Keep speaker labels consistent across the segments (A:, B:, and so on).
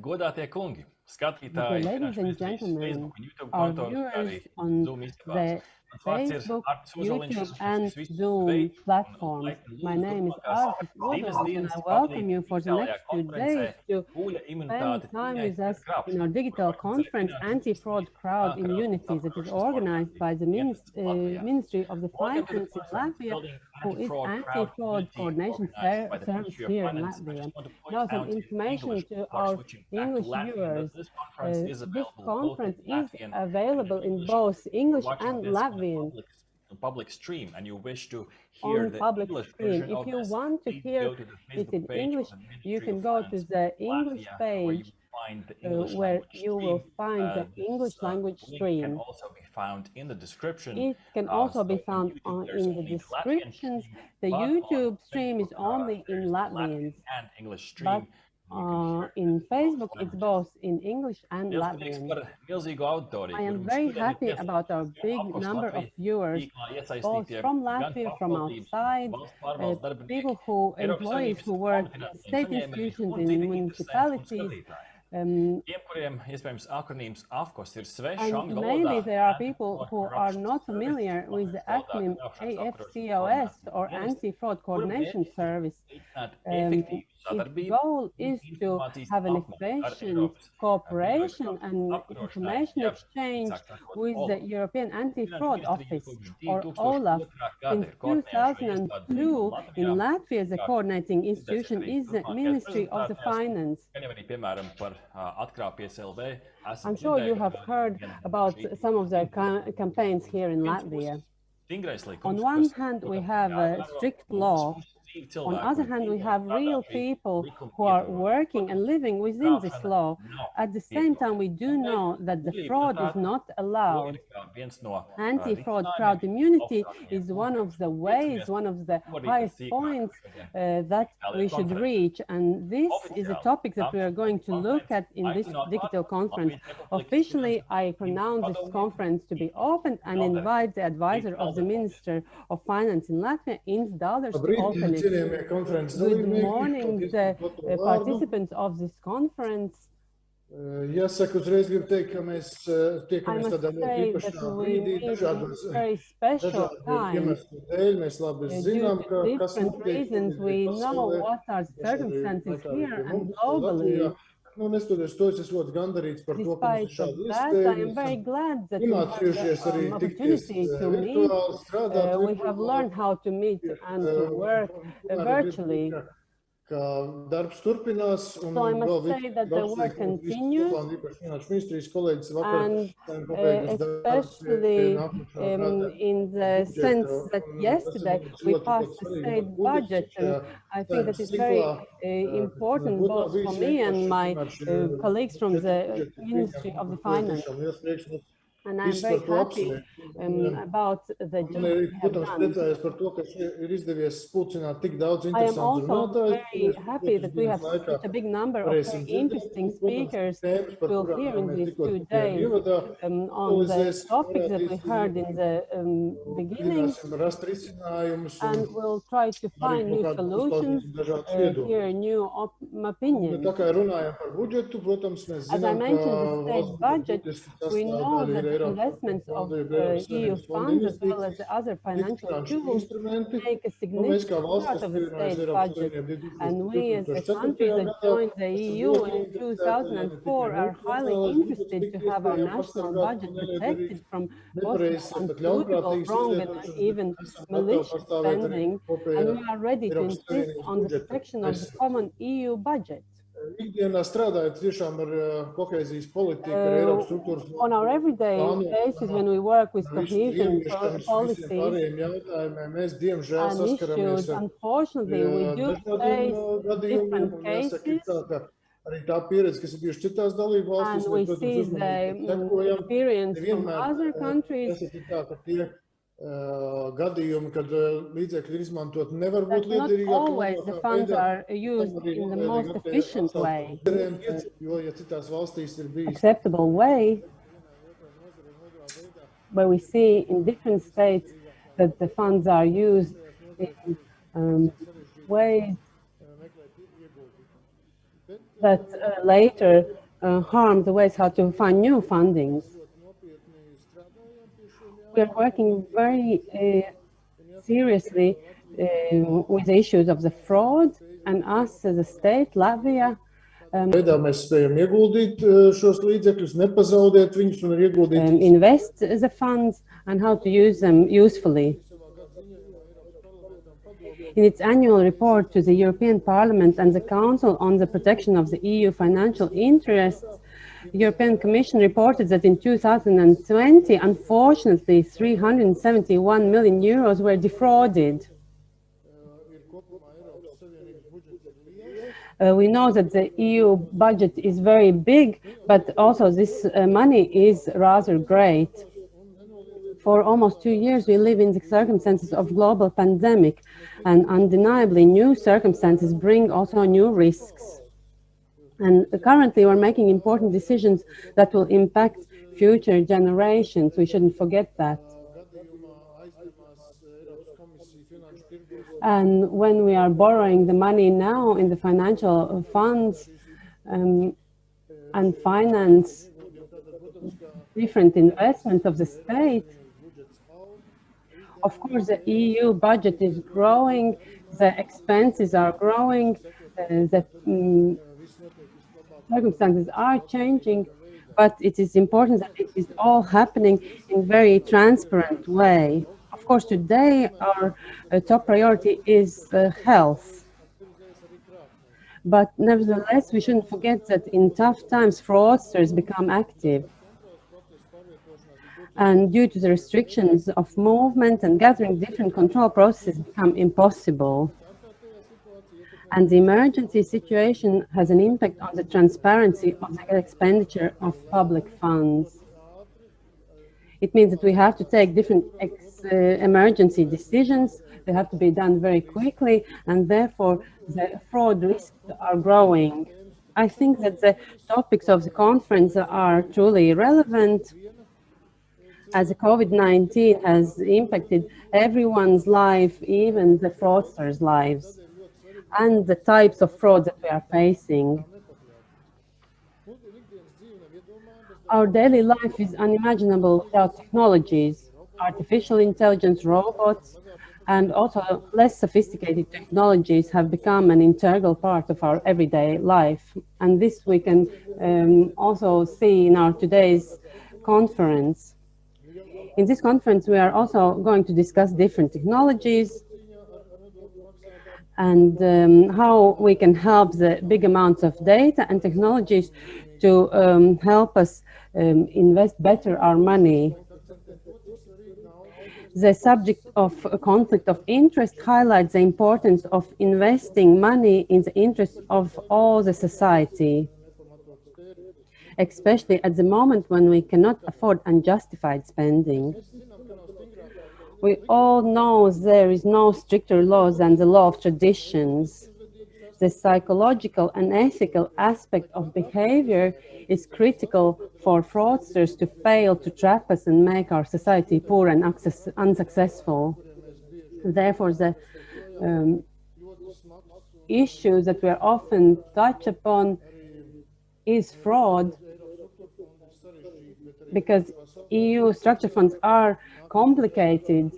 A: Godātie kungi, skatītāji,
B: Ladies and gentlemen, our viewers on the Facebook, YouTube and Zoom platforms. My name is Ījabs and I welcome you for the next 2 days to spend time with us in our digital conference, Anti-Fraud Crowd Immunity, that is organized by the Ministry of the Finance in Latvia, who is Anti-Fraud Coordination Service here in Latvia. Now some information to our English viewers. This conference is available in both English and Latvian.
A: Public stream, and you wish to hear the
B: public
A: English
B: stream.
A: version
B: If
A: of
B: you
A: this,
B: want to hear it in English, you can go to the English page where you will find the English language stream.
A: It can also be found in the description.
B: It can also be found in the descriptions. The YouTube stream is only in Latvian
A: and English stream.
B: In Facebook, it's both in English and Latvian. I am very happy about our big number of viewers, both from Latvia, from outside, employees who work in state institutions, in municipalities. And maybe there are people who are not familiar with the acronym AFCOS or Anti-Fraud Coordination Service. Its goal is to have an efficient cooperation and information exchange with the European Anti-Fraud Office, or OLAF. Since 2002, in Latvia, the coordinating institution is the Ministry of the Finance. I'm sure you have heard about some of their campaigns here in Latvia. On one hand, we have a strict law. On the other hand, we have real people who are working and living within this law. At the same time, we do know that the fraud is not allowed. Anti-fraud crowd immunity is one of the ways, one of the highest points that we should reach. And this is a topic that we are going to look at in this digital conference. Officially, I pronounce this conference to be open and invite the advisor of the Minister of Finance in Latvia, Ints, Dālderis, to open it. Good morning, the participants of this conference.
C: I must say
B: that we meet in very special times. Due to different reasons, we know what are the circumstances here and globally. Despite that, I am very glad that we have the opportunity to meet. We have learned how to meet and to work virtually. So I must say that the work continues, and especially in the sense that yesterday we passed the state budget, and I think that is very important both for me and my colleagues from the Ministry of the Finance. And I'm very happy about the job we have done. I am also very happy that we have such a big number of very interesting speakers who will hear in these 2 days on the topics that we heard in the beginning, and we'll try to find new solutions, hear new opinions. As I mentioned, the state budget, we know that investments of EU funds as well as the other financial tools take a significant part of the state budget. And we as a country that joined the EU in 2004 are highly interested to have our national budget protected from possible unsuitable, wrong and even malicious spending. And we are ready to insist on the protection of the common EU budget. On our everyday basis, when we work with cohesion policies and issues, unfortunately, we do face different cases. And we see the experience from other countries. That not always the funds are used in the most efficient way, acceptable way, where we see in different states that the funds are used in ways that later harm the ways how to find new fundings. We are working very seriously with the issues of the fraud, and us as a state, Latvia,
C: mēs spējam ieguldīt šos līdzekļus, nepazaudēt viņus un ieguldīt
B: invest the funds and how to use them usefully. In its annual report to the European Parliament and the Council on the protection of the EU financial interests, the European Commission reported that in 2020, unfortunately, 371 million euros were defrauded. We know that the EU budget is very big, but also this money is rather great. For almost 2 years, we live in the circumstances of global pandemic, and undeniably new circumstances bring also new risks. And currently, we're making important decisions that will impact future generations. We shouldn't forget that. And when we are borrowing the money now in the financial funds and finance different investments of the state, of course, the EU budget is growing, the expenses are growing, the circumstances are changing, but it is important that it is all happening in a very transparent way. Of course, today our top priority is health. But nevertheless, we shouldn't forget that in tough times, fraudsters become active. And due to the restrictions of movement and gathering, different control processes become impossible. And the emergency situation has an impact on the transparency of the expenditure of public funds. It means that we have to take different emergency decisions. They have to be done very quickly, and therefore the fraud risks are growing. I think that the topics of the conference are truly relevant, as the COVID-19 has impacted everyone's life, even the fraudsters' lives, and the types of fraud that we are facing. Our daily life is unimaginable without technologies, artificial intelligence, robots, and also less sophisticated technologies have become an integral part of our everyday life. And this we can also see in our today's conference. In this conference, we are also going to discuss different technologies and how we can help the big amounts of data and technologies to help us invest better our money. The subject of a conflict of interest highlights the importance of investing money in the interest of all the society, especially at the moment when we cannot afford unjustified spending. We all know there is no stricter law than the law of traditions. The psychological and ethical aspect of behavior is critical for fraudsters to fail to trap us and make our society poor and unsuccessful. Therefore, the issue that we are often touched upon is fraud, because EU structure funds are complicated,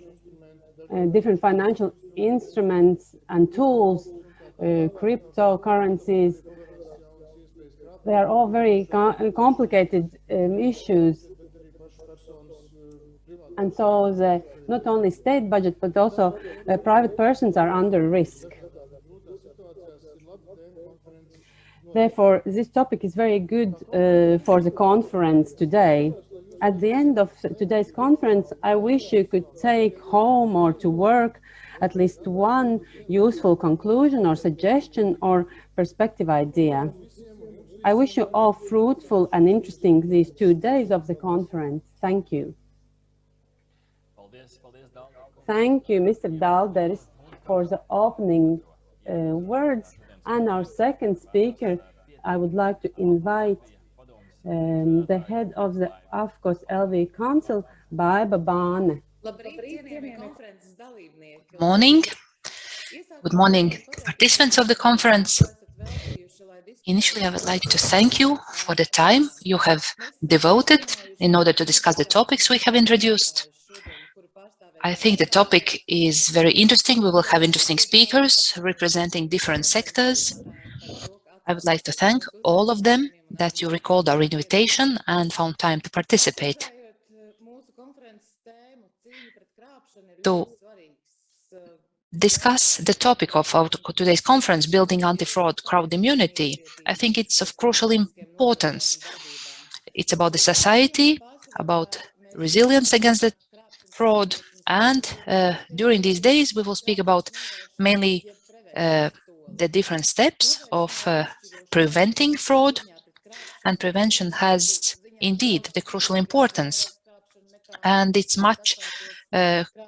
B: different financial instruments and tools, cryptocurrencies. They are all very complicated issues. And so not only state budget, but also private persons are under risk. Therefore, this topic is very good for the conference today. At the end of today's conference, I wish you could take home or to work at least one useful conclusion or suggestion or perspective idea. I wish you all fruitful and interesting these 2 days of the conference. Thank you. Thank you, Mr. Dālderis, for the opening words. And our second speaker, I would like to invite the head of the AFCOS LV Council, Baiba Bāne.
D: Morning. Good morning, participants of the conference. Initially, I would like to thank you for the time you have devoted in order to discuss the topics we have introduced. I think the topic is very interesting. We will have interesting speakers representing different sectors. I would like to thank all of them that you recalled our invitation and found time to participate. To discuss the topic of our today's conference, Building Anti-Fraud Crowd Immunity, I think it's of crucial importance. It's about the society, about resilience against the fraud, and during these days we will speak about mainly the different steps of preventing fraud, and prevention has indeed the crucial importance, and it's much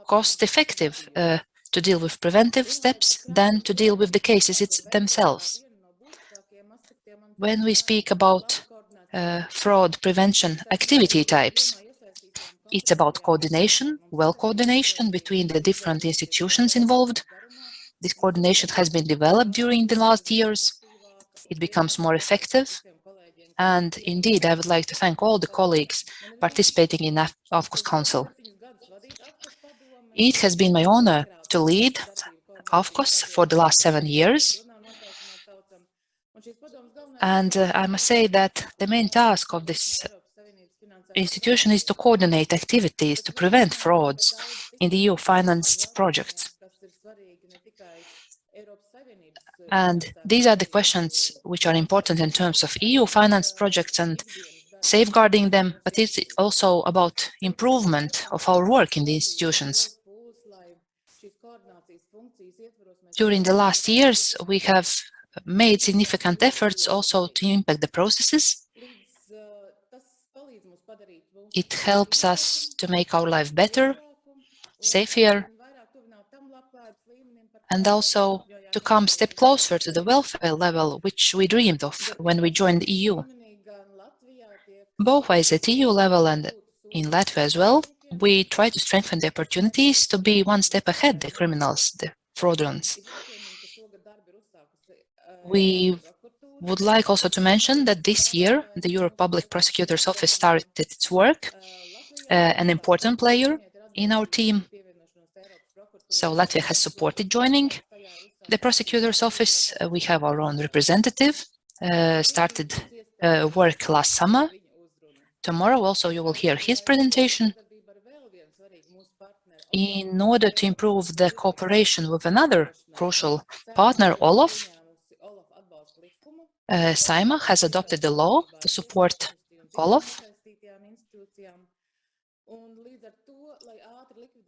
D: cost-effective to deal with preventive steps than to deal with the cases themselves. When we speak about fraud prevention activity types, it's about coordination, coordination between the different institutions involved. This coordination has been developed during the last years. It becomes more effective. And indeed, I would like to thank all the colleagues participating in AFCOS Council. It has been my honor to lead AFCOS for the last 7 years. And I must say that the main task of this institution is to coordinate activities to prevent frauds in the EU-financed projects. And these are the questions which are important in terms of EU-financed projects and safeguarding them, but it's also about improvement of our work in the institutions. During the last years, we have made significant efforts also to impact the processes. It helps us to make our life better, safer, and also to come a step closer to the welfare level which we dreamed of when we joined the EU. Both ways, at EU level and in Latvia as well, we try to strengthen the opportunities to be one step ahead the criminals, the fraudulents. We would like also to mention that this year the European Public Prosecutor's Office started its work, an important player in our team. So Latvia has supported joining the Prosecutor's Office. We have our own representative, started work last summer. Tomorrow also you will hear his presentation. In order to improve the cooperation with another crucial partner, Olaf, Saima has adopted a law to support Olaf.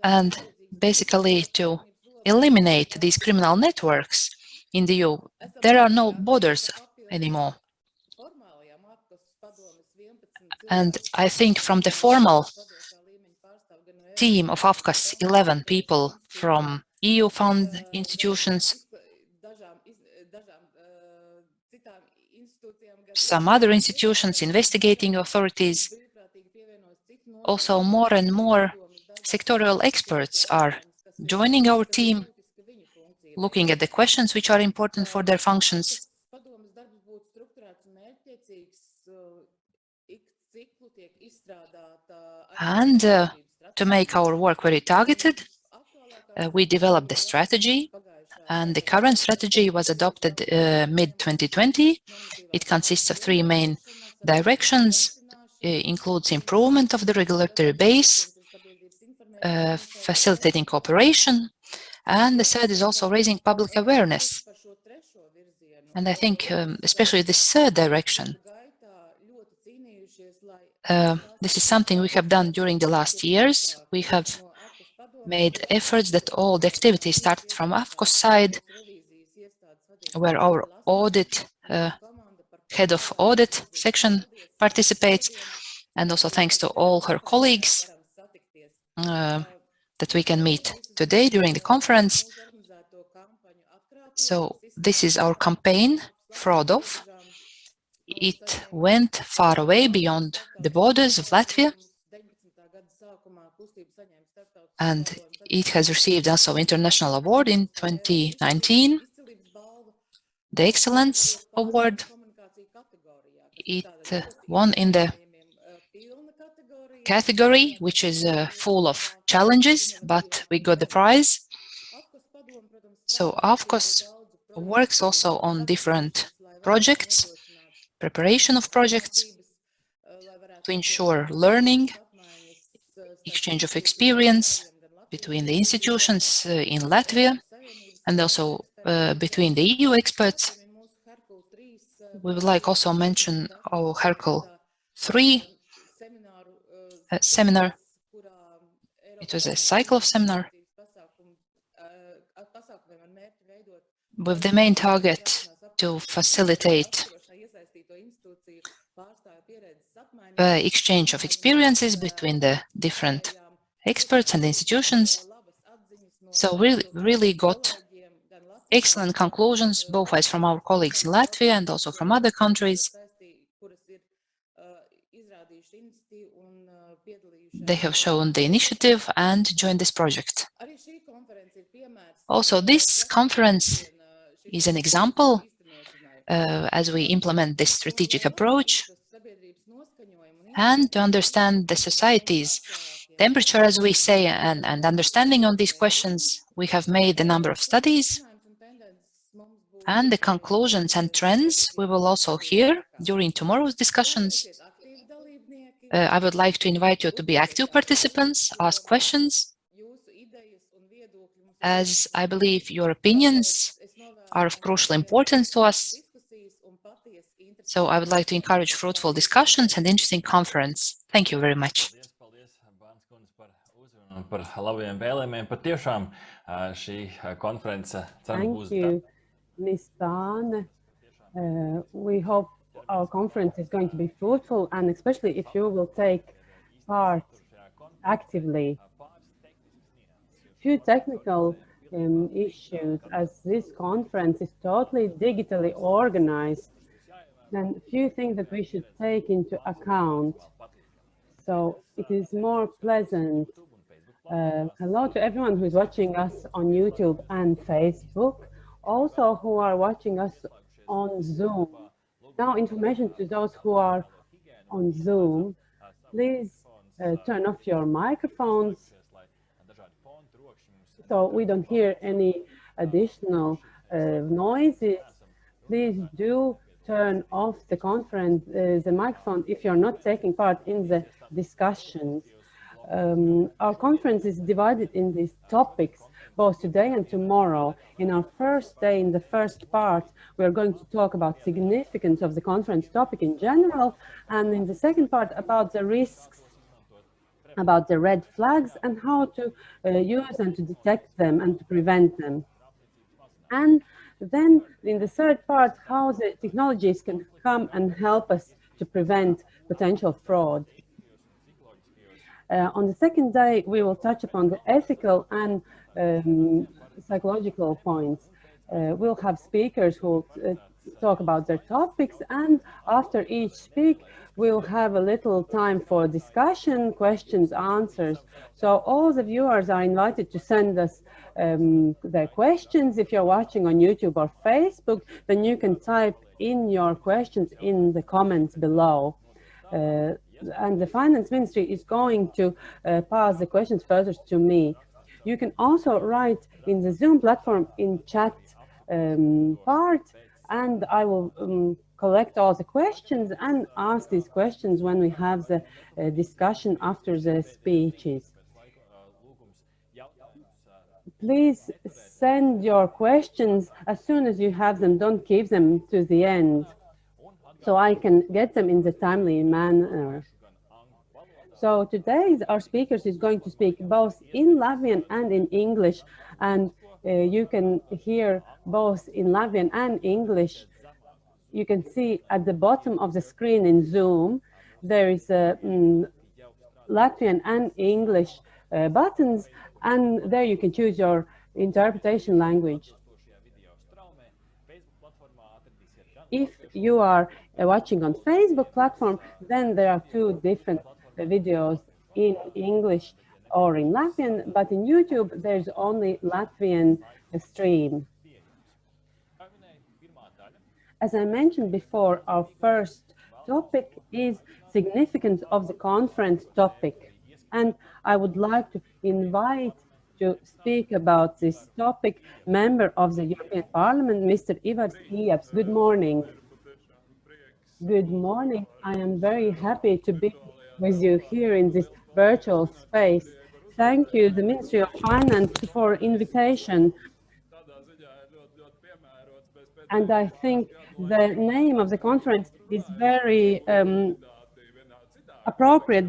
D: And basically to eliminate these criminal networks in the EU, there are no borders anymore. And I think from the formal team of AFCOS, 11 people from EU fund institutions, some other institutions, investigating authorities, also more and more sectorial experts are joining our team, looking at the questions which are important for their functions. And to make our work very targeted, we developed the strategy, and the current strategy was adopted mid-2020. It consists of 3 main directions. It includes improvement of the regulatory base, facilitating cooperation, and the third is also raising public awareness. And I think especially this third direction, this is something we have done during the last years. We have made efforts that all the activities started from AFCOS side, where our audit, head of audit section participates, and also thanks to all her colleagues that we can meet today during the conference. So this is our campaign, Fraud Off. It went far away beyond the borders of Latvia, and it has received also international award in 2019, the Excellence Award It won in the category, which is full of challenges, but we got the prize. So AFCOS works also on different projects, preparation of projects to ensure learning, exchange of experience between the institutions in Latvia and also between the EU experts. We would like also mention our Hercule 3 seminar. It was a cycle of seminar with the main target to facilitate exchange of experiences between the different experts and institutions. So we really got excellent conclusions, both as from our colleagues in Latvia and also from other countries. They have shown the initiative and joined this project. Also, this conference is an example as we implement this strategic approach and to understand the society's temperature, as we say, and understanding on these questions. We have made a number of studies, and the conclusions and trends we will also hear during tomorrow's discussions. I would like to invite you to be active participants, ask questions, as I believe your opinions are of crucial importance to us. So I would like to encourage fruitful discussions and interesting conference. Thank you very much.
B: Thank you, Ms. Bāne. We hope our conference is going to be fruitful, and especially if you will take part actively. Few technical issues, as this conference is totally digitally organized, then few things that we should take into account. So it is more pleasant. Hello to everyone who is watching us on YouTube and Facebook, also who are watching us on Zoom. Now, information to those who are on Zoom, please turn off your microphones so we don't hear any additional noises. Please do turn off the conference, the microphone, if you're not taking part in the discussions. Our conference is divided in these topics, both today and tomorrow. In our first day, in the first part, we're going to talk about significance of the conference topic in general, and in the second part about the risks, about the red flags and how to use and to detect them and to prevent them. And then in the third part, how the technologies can come and help us to prevent potential fraud. On the second day, we will touch upon the ethical and psychological points. We'll have speakers who will talk about their topics, and after each speak, we'll have a little time for discussion, questions, answers. So all the viewers are invited to send us their questions. If you're watching on YouTube or Facebook, then you can type in your questions in the comments below. And the Finance Ministry is going to pass the questions further to me. You can also write in the Zoom platform in chat part, and I will collect all the questions and ask these questions when we have the discussion after the speeches. Please send your questions as soon as you have them. Don't keep them to the end, so I can get them in the timely manner. So today our speakers is going to speak both in Latvian and in English, and you can hear both in Latvian and English. You can see at the bottom of the screen in Zoom, there is a Latvian and English buttons, and there you can choose your interpretation language. If you are watching on Facebook platform, then there are two different videos in English or in Latvian, but in YouTube, there's only Latvian stream. As I mentioned before, our first topic is significance of the conference topic. And I would like to invite to speak about this topic member of the European Parliament, Mr. Ījabs. Good morning. Good morning. I am very happy to be with you here in this virtual space. Thank you, the Ministry of Finance, for invitation. And I think the name of the conference is very appropriate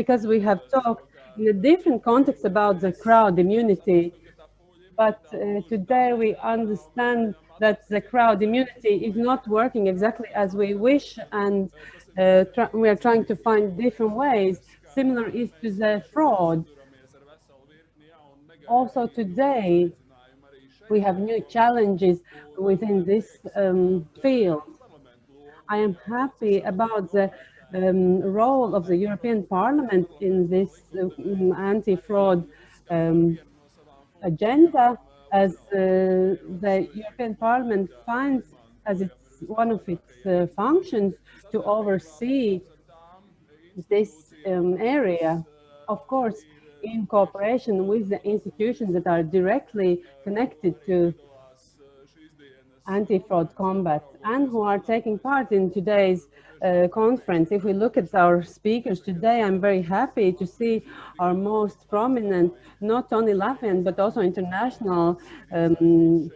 B: because we have talked in a different context about the crowd immunity. But today we understand that the crowd immunity is not working exactly as we wish, and we are trying to find different ways. Similar is to the fraud. Also today, we have new challenges within this field. I am happy about the role of the European Parliament in this anti-fraud agenda, as the European Parliament finds as one of its functions to oversee this area. Of course, in cooperation with the institutions that are directly connected to anti-fraud combat and who are taking part in today's conference. If we look at our speakers today, I'm very happy to see our most prominent, not only Latvian, but also international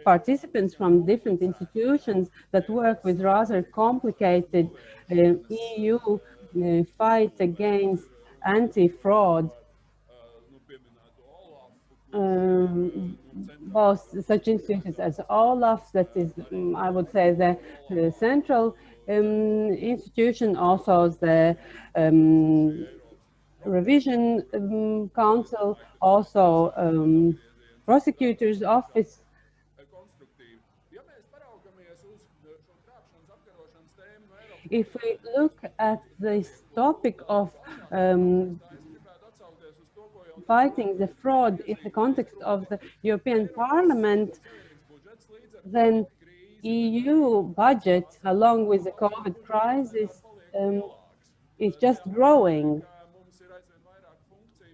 B: participants from different institutions that work with rather complicated EU fight against anti-fraud. Both such institutions as Olaf, that is, I would say, the central institution, also the revision council, also prosecutor's office. If we look at this topic of fighting the fraud in the context of the European Parliament, then EU budget, along with the COVID crisis, is just growing,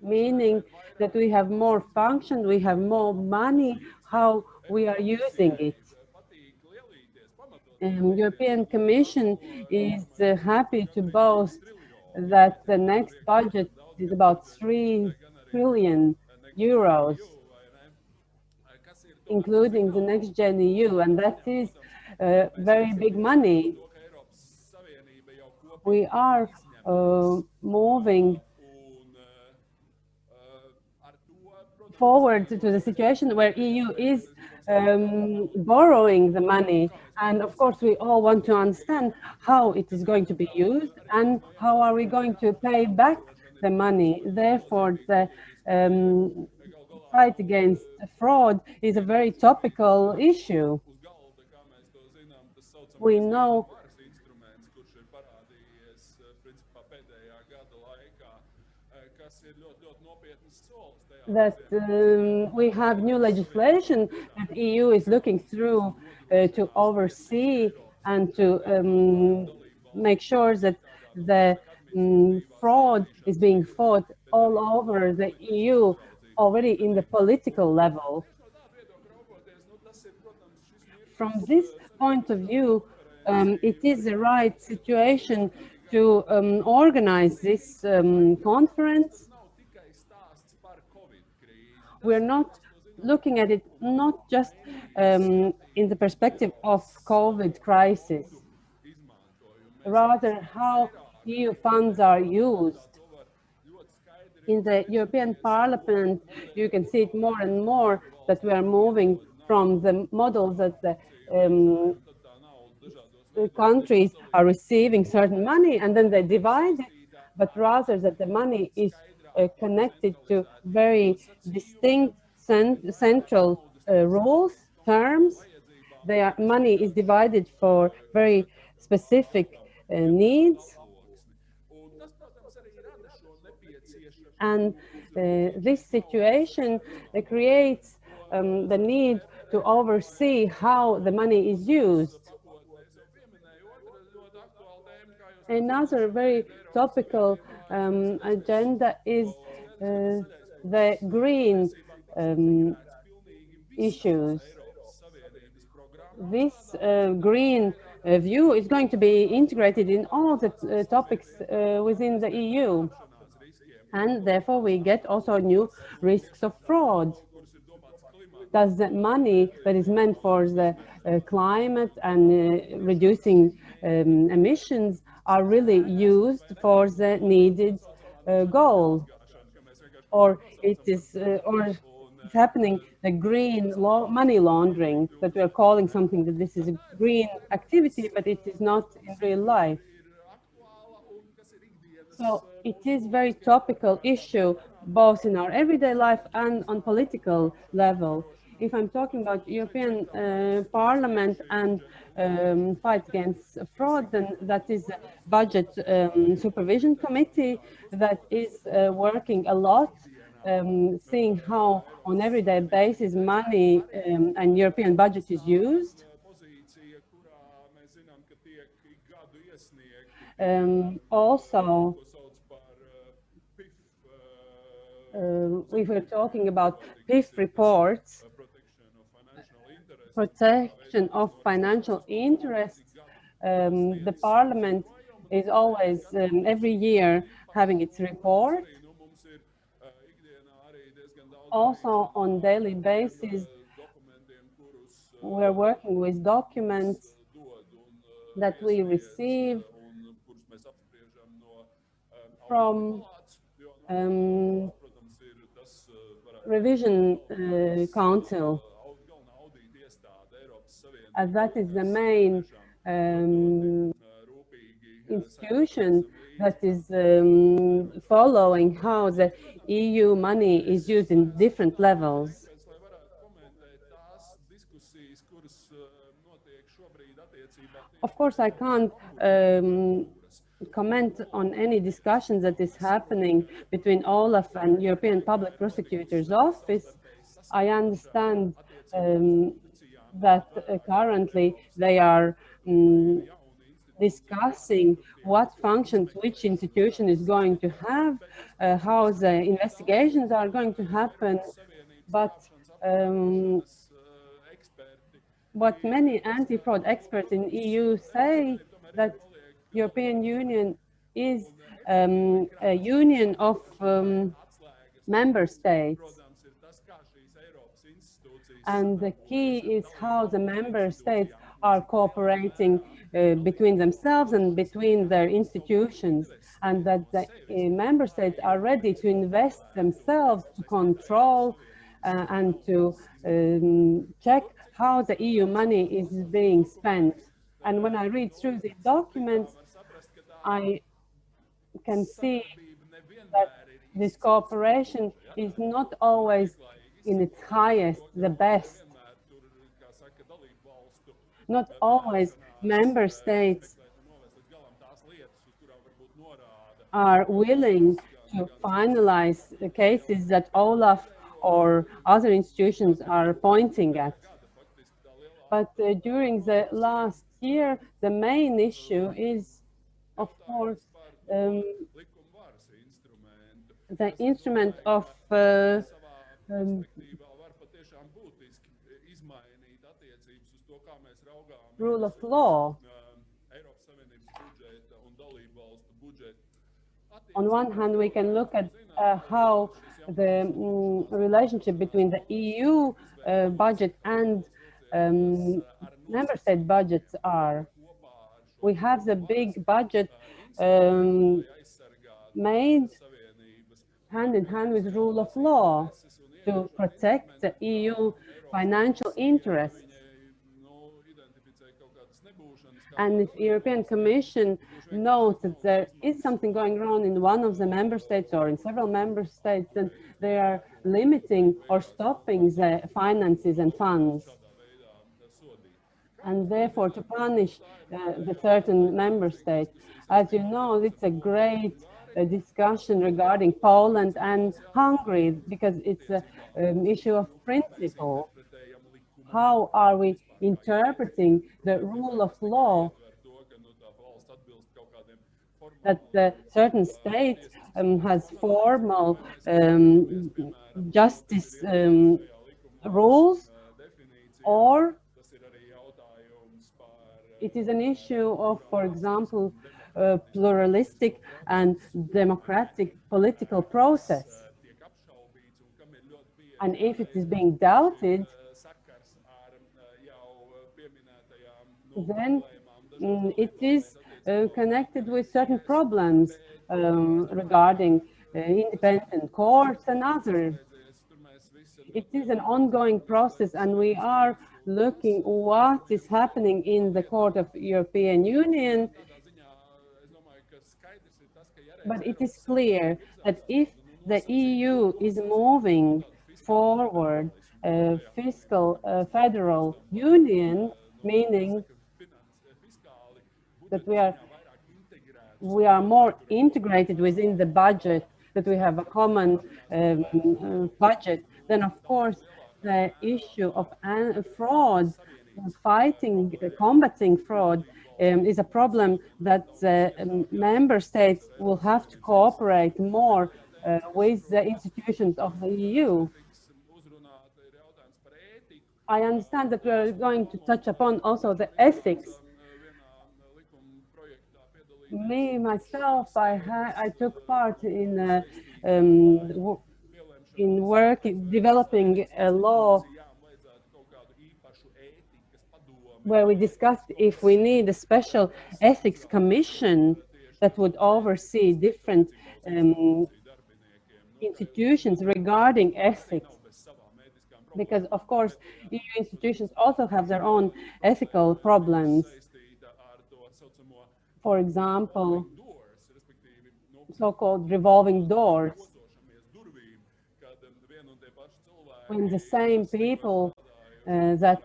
B: meaning that we have more function, we have more money, how we are using it. European Commission is happy to boast that the next budget is about 3 trillion euros, including the next gen EU, and that is very big money. We are moving forward to the situation where EU is borrowing the money, and of course we all want to understand how it is going to be used and how are we going to pay back the money. Therefore, the fight against fraud is a very topical issue. We know that we have new legislation that the EU is looking through to oversee and to make sure that the fraud is being fought all over the EU already in the political level. From this point of view, it is the right situation to organize this conference. We're not looking at it not just in the perspective of COVID crisis, rather how EU funds are used. In the European Parliament, you can see it more and more that we are moving from the model that the countries are receiving certain money and then they divide it, but rather that the money is connected to very distinct central rules, terms. Money is divided for very specific needs. And this situation creates the need to oversee how the money is used. Another very topical agenda is the green issues. This green view is going to be integrated in all the topics within the EU. And therefore, we get also new risks of fraud. Does the money that is meant for the climate and reducing emissions are really used for the needed goal? Or it is, or it's happening the green money laundering, that we are calling something that this is a green activity, but it is not in real life. So it is very topical issue, both in our everyday life and on political level. If I'm talking about European Parliament and fight against fraud, then that is the Budget Supervision Committee that is working a lot, seeing how on everyday basis money and European budget is used. Also, we were talking about PIF reports, protection of financial interests. The Parliament is always, every year, having its report. Also, on daily basis, we're working with documents that we receive from Revision Council, as that is the main institution that is following how the EU money is used in different levels. Of course, I can't comment on any discussions that is happening between Olaf and European Public Prosecutor's Office. I understand that currently they are discussing what functions which institution is going to have, how the investigations are going to happen, but what many anti-fraud experts in EU say, that European Union is a union of member states. And the key is how the member states are cooperating between themselves and between their institutions, and that the member states are ready to invest themselves to control and to check how the EU money is being spent. And when I read through the documents, I can see that this cooperation is not always in its highest, the best. Not always member states are willing to finalize the cases that Olaf or other institutions are pointing at. But during the last year, the main issue is, of course, the instrument of rule of law. On one hand, we can look at how the relationship between the EU budget and member state budgets are. We have the big budget made hand in hand with rule of law to protect the EU financial interests. And if the European Commission knows that there is something going wrong in one of the member states or in several member states, then they are limiting or stopping the finances and funds. And therefore to punish the certain member state. As you know, it's a great discussion regarding Poland and Hungary, because it's an issue of principle. How are we interpreting the rule of law that certain states has formal justice rules, or it is an issue of, for example, pluralistic and democratic political process. And if it is being doubted, then it is connected with certain problems regarding independent courts and others. It is an ongoing process, and we are looking what is happening in the Court of European Union. But it is clear that if the EU is moving forward fiscal federal union, meaning that we are more integrated within the budget, that we have a common budget, then of course the issue of fraud, combating fraud is a problem that member states will have to cooperate more with the institutions of the EU. I understand that we are going to touch upon also the ethics. Me, myself, I took part in developing a law where we discussed if we need a special ethics commission that would oversee different institutions regarding ethics. Because, of course, EU institutions also have their own ethical problems. For example, so-called revolving doors. When the same people that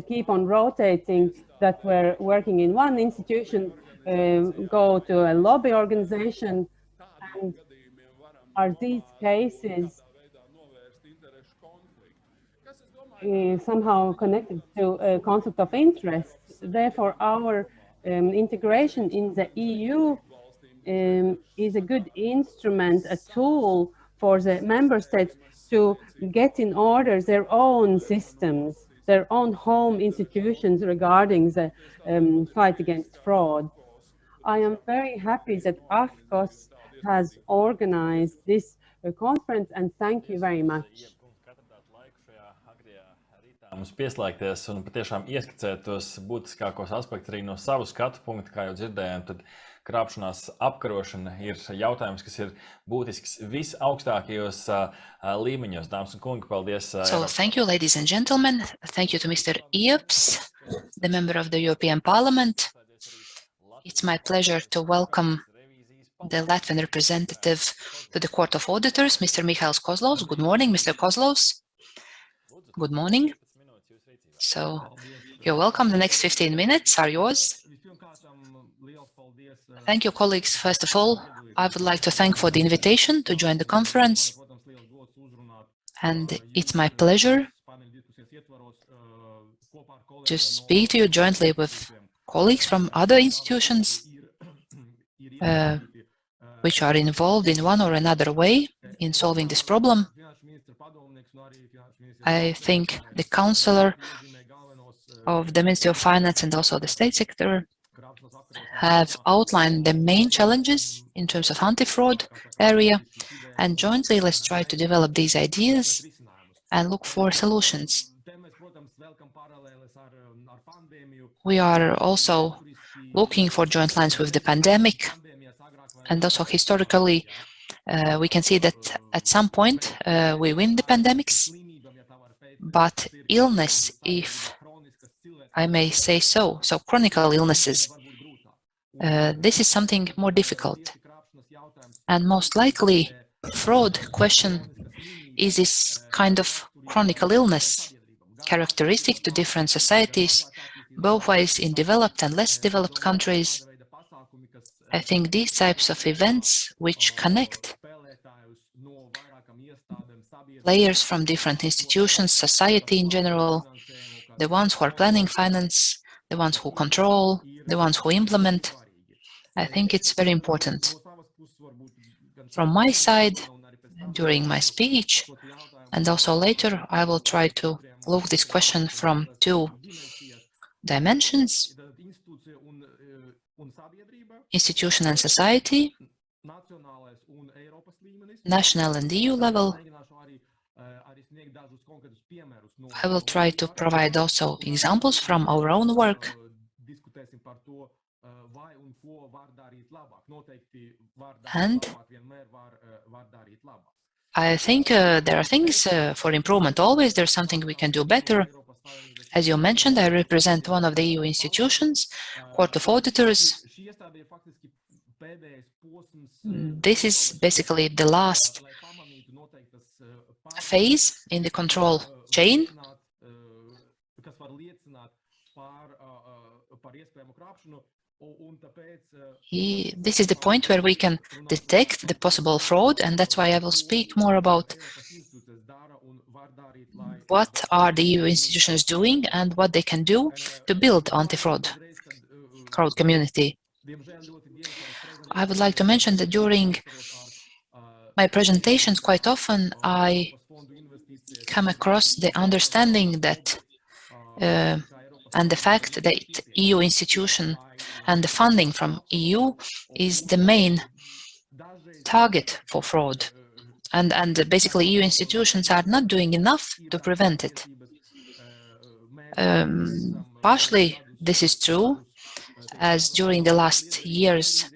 B: keep on rotating, that were working in one institution, go to a lobby organization, and are these cases somehow connected to a conflict of interest? Therefore, our integration in the EU is a good instrument, a tool for the member states to get in order their own systems, their own home institutions regarding the fight against fraud. I am very happy that AFCOS has organized this conference, and thank you very much.
A: Mums pieslēgties un patiešām ieskicēt tos būtiskākos aspektus arī no savu skatu punktu, kā jau dzirdējām, tad krāpšanās apkarošana ir jautājums, kas ir būtisks visaugstākajos līmeņos. Dāmas un kungi, paldies.
D: So, thank you, ladies and gentlemen. Thank you to Mr. Ījabs, the member of the European Parliament. It's my pleasure to welcome the Latvian representative to the Court of Auditors, Mr. Mihails Kozlovs. Good morning, Mr. Kozlovs. Good morning. So, you're welcome. The next 15 minutes are yours. Thank you, colleagues. First of all, I would like to thank for the invitation to join the conference. And it's my pleasure to speak to you jointly with colleagues from other institutions which are involved in one or another way in solving this problem. I think the Counselor of the Ministry of Finance and also the State Secretary have outlined the main challenges in terms of anti-fraud area, and jointly let's try to develop these ideas and look for solutions. We are also looking for joint lines with the pandemic, and also historically we can see that at some point we win the pandemics, but illness, if I may say so, chronic illnesses, this is something more difficult. And most likely, fraud question is this kind of chronic illness, characteristic to different societies, both ways in developed and less developed countries. I think these types of events which connect players from different institutions, society in general, the ones who are planning finance, the ones who control, the ones who implement, I think it's very important. From my side, during my speech, and also later, I will try to look this question from two dimensions: institution and society, national and EU level. I will try to provide also examples from our own work. And I think there are things for improvement always. There's something we can do better. As you mentioned, I represent one of the EU institutions, Court of Auditors. This is basically the last phase in the control chain. This is the point where we can detect the possible fraud, and that's why I will speak more about what are the EU institutions doing and what they can do to build anti-fraud crowd community. I would like to mention that during my presentations, quite often I come across the understanding that and the fact that EU institution and the funding from EU is the main target for fraud. And basically EU institutions are not doing enough to prevent it. Partially this is true, as during the last years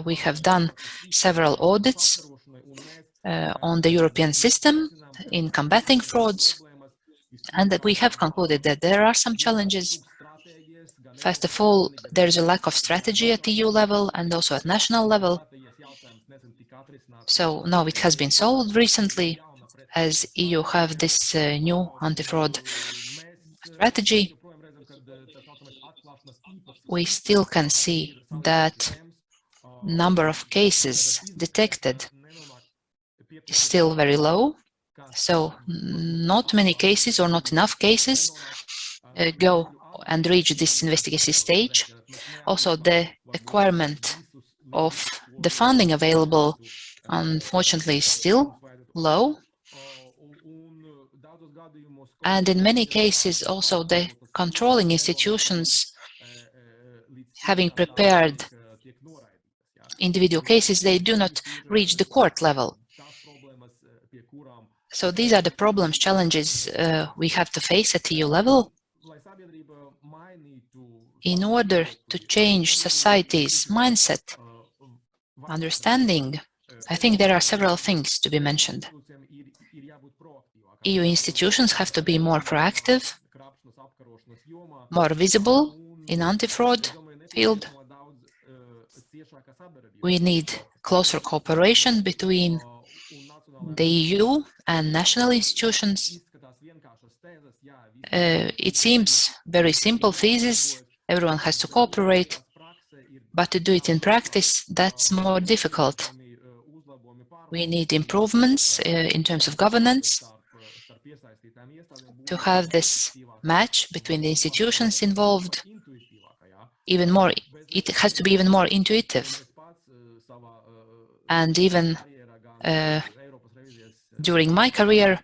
D: we have done several audits on the European system in combating frauds, and that we have concluded that there are some challenges. First of all, there is a lack of strategy at EU level and also at national level. So now it has been solved recently, as EU have this new anti-fraud strategy. We still can see that number of cases detected is still very low. So not many cases or not enough cases go and reach this investigative stage. Also, the requirement of the funding available, unfortunately, is still low. And in many cases, also the controlling institutions, having prepared individual cases, they do not reach the court level. So these are the problems, challenges we have to face at EU level. In order to change society's mindset, understanding, I think there are several things to be mentioned. EU institutions have to be more proactive, more visible in anti-fraud field. We need closer cooperation between the EU and national institutions. It seems very simple thesis, everyone has to cooperate, but to do it in practice, that's more difficult. We need improvements in terms of governance, to have this match between the institutions involved even more. It has to be even more intuitive. And even during my career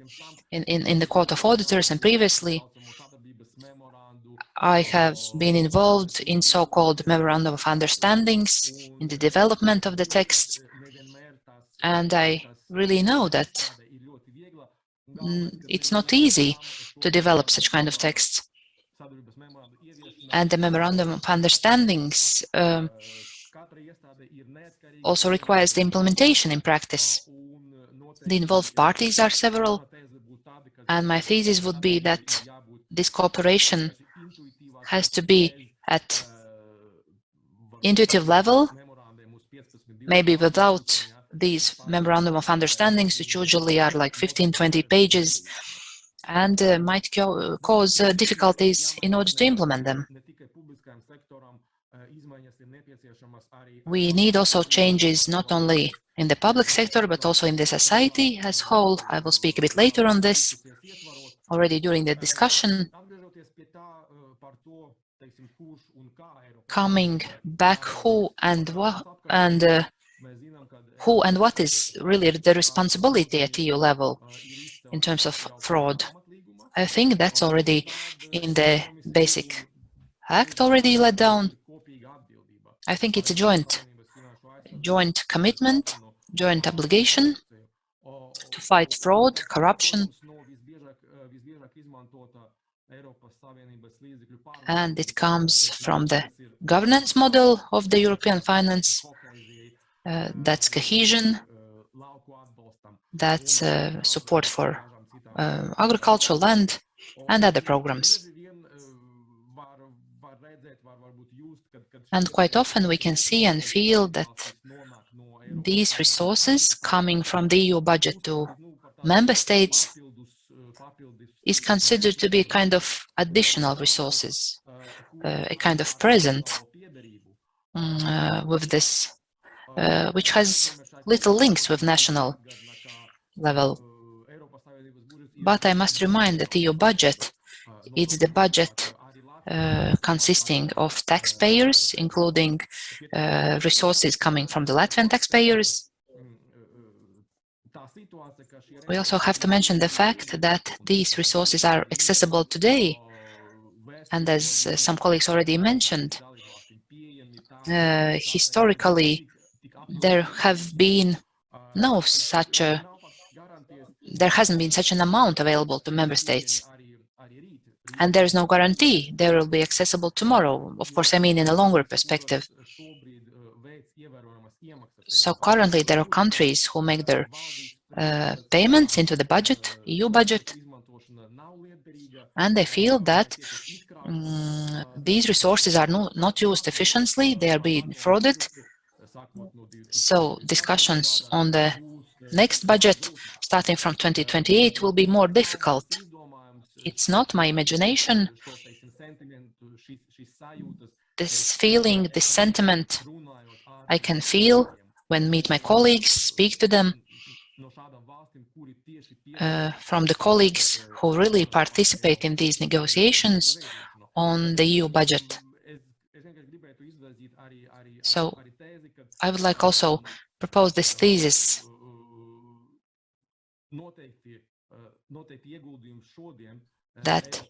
D: in the Court of Auditors and previously, I have been involved in so-called Memorandum of Understandings, in the development of the text, and I really know that it's not easy to develop such kind of texts. And the Memorandum of Understandings also requires the implementation in practice. The involved parties are several, and my thesis would be that this cooperation has to be at intuitive level, maybe without these Memorandum of Understandings, which usually are like 15-20 pages, and might cause difficulties in order to implement them. We need also changes not only in the public sector, but also in the society as a whole. I will speak a bit later on this, already during the discussion. coming back who and what is really the responsibility at EU level in terms of fraud. I think that's already in the basic act already let down. I think it's a joint commitment, joint obligation to fight fraud, corruption, and it comes from the governance model of the European finance. That's cohesion, that's support for agricultural land and other programs. And quite often we can see and feel that these resources coming from the EU budget to member states is considered to be a kind of additional resources, a kind of present with this, which has little links with national level. But I must remind that the EU budget is the budget consisting of taxpayers, including resources coming from the Latvian taxpayers. We also have to mention the fact that these resources are accessible today, and as some colleagues already mentioned, historically there hasn't been such an amount available to member states. And there is no guarantee they will be accessible tomorrow. Of course, I mean in a longer perspective. So currently there are countries who make their payments into the budget, EU budget, and they feel that these resources are not used efficiently, they are being frauded. So discussions on the next budget, starting from 2028, will be more difficult. It's not my imagination. This feeling, this sentiment, I can feel when I meet my colleagues, speak to them, from the colleagues who really participate in these negotiations on the EU budget. So I would like also propose this thesis that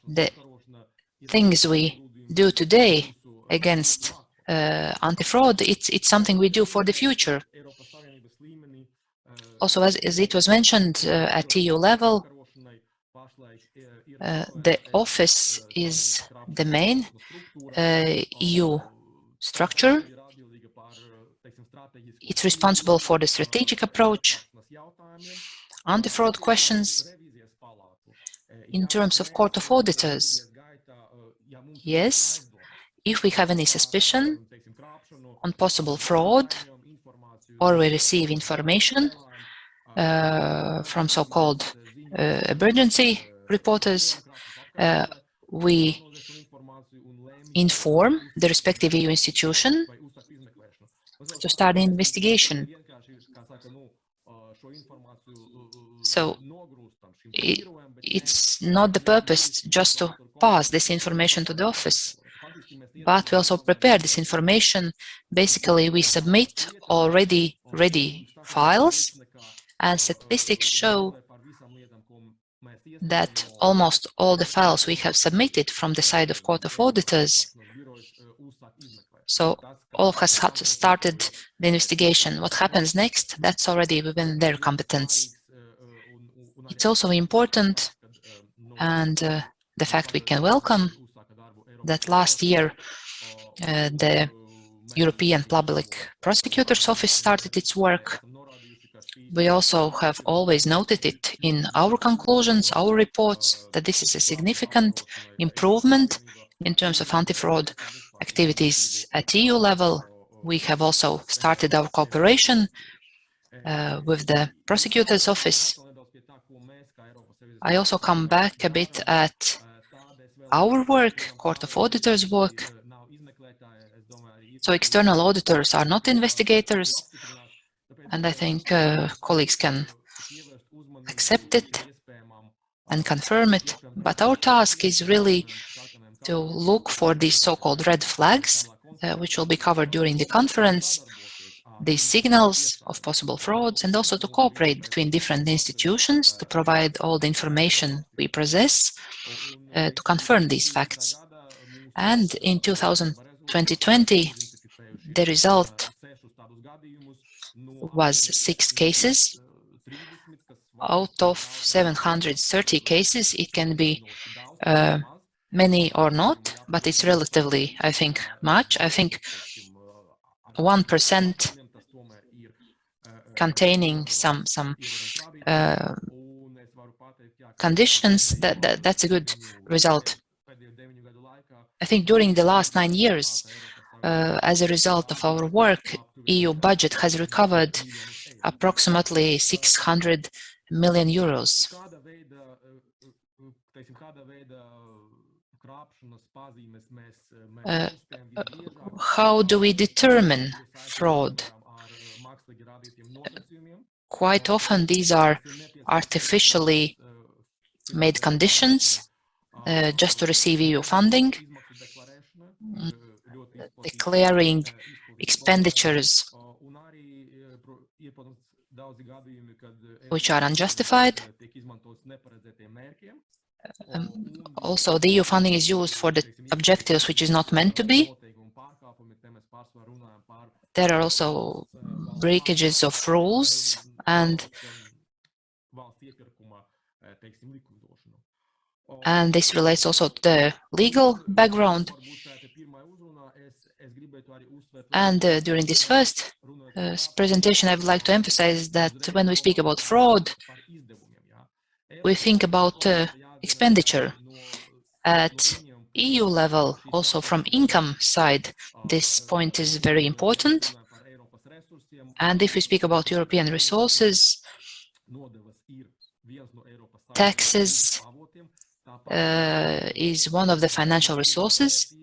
D: the things we do today against anti-fraud, it's something we do for the future. Also, as it was mentioned at EU level, the office is the main EU structure. It's responsible for the strategic approach, anti-fraud questions. In terms of Court of Auditors, yes, if we have any suspicion on possible fraud, or we receive information from so-called emergency reporters, we inform the respective EU institution to start an investigation. So it's not the purpose just to pass this information to the office, but we also prepare this information. Basically, we submit already ready files, and statistics show that almost all the files we have submitted from the side of Court of Auditors, so all of us have started the investigation. What happens next, that's already within their competence. It's also important, and the fact we can welcome that last year the European Public Prosecutor's Office started its work. We also have always noted it in our conclusions, our reports, that this is a significant improvement in terms of anti-fraud activities at EU level. We have also started our cooperation with the Prosecutor's Office. I also come back a bit at our work, Court of Auditors' work. So external auditors are not investigators, and I think colleagues can accept it and confirm it. But our task is really to look for these so-called red flags, which will be covered during the conference, these signals of possible frauds, and also to cooperate between different institutions to provide all the information we possess to confirm these facts. And in 2020, the result was 6 cases. Out of 730 cases, it can be many or not, but it's relatively, I think, much. I think 1% containing some conditions, that's a good result. I think during the last 9 years, as a result of our work, EU budget has recovered approximately 600 million euros. How do we determine fraud? Quite often these are artificially made conditions just to receive EU funding, declaring expenditures which are unjustified. Also, the EU funding is used for the objectives which is not meant to be. There are also breakages of rules, and this relates also to the legal background. And during this first presentation, I would like to emphasize that when we speak about fraud, we think about expenditure. At EU level, also from income side, this point is very important. And if we speak about European resources, taxes is one of the financial resources.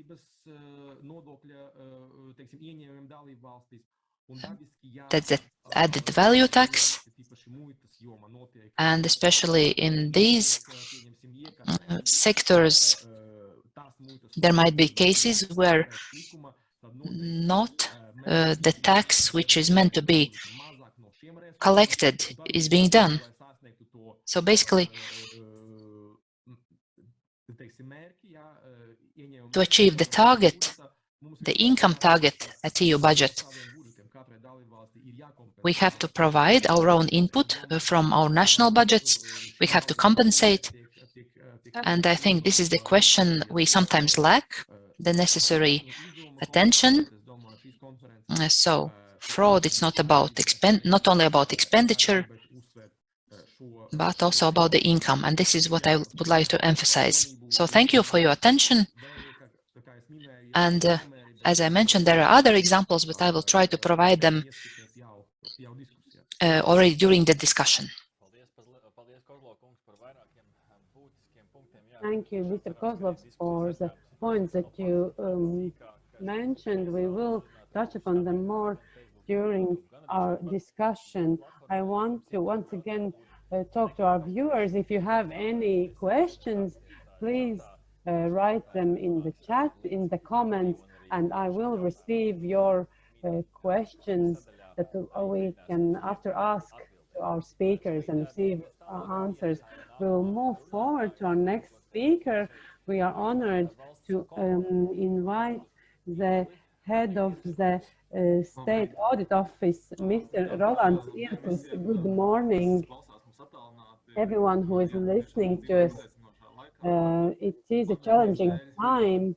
D: That's the added value tax. And especially in these sectors, there might be cases where not the tax which is meant to be collected is being done. So basically, to achieve the target, the income target at EU budget, we have to provide our own input from our national budgets. We have to compensate. And I think this is the question we sometimes lack, the necessary attention. So fraud, it's not only about expenditure, but also about the income. And this is what I would like to emphasize. So thank you for your attention. And as I mentioned, there are other examples, but I will try to provide them already during the discussion.
B: Thank you, Mr. Kozlovs, for the points that you mentioned. We will touch upon them more during our discussion. I want to once again talk to our viewers. If you have any questions, please write them in the chat, in the comments, and I will receive your questions that we can after ask to our speakers and receive answers. We will move forward to our next speaker. We are honored to invite the head of the State Audit Office, Mr. Rolands. Irklis. Good morning, everyone who is listening to us. It is a challenging time,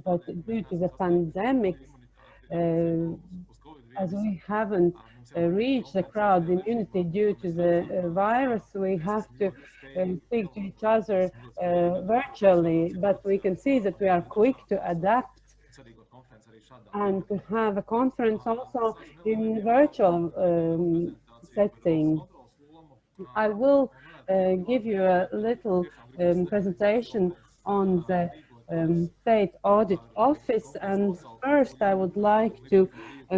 B: but due to the pandemic, as we haven't reached the crowd immunity due to the virus, we have to speak to each other virtually, but we can see that we are quick to adapt and to have a conference also in virtual setting. I will give you a little presentation on the State Audit Office, and first I would like to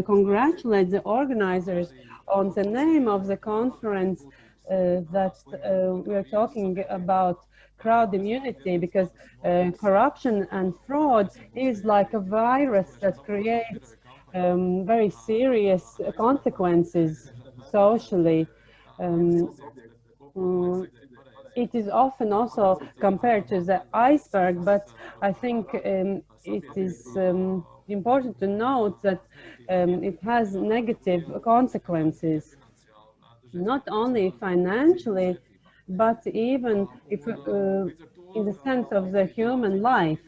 B: congratulate the organizers on the name of the conference that we are talking about crowd immunity, because corruption and fraud is like a virus that creates very serious consequences socially. It is often also compared to the iceberg, but I think it is important to note that it has negative consequences, not only financially, but even if, in the sense of the human life.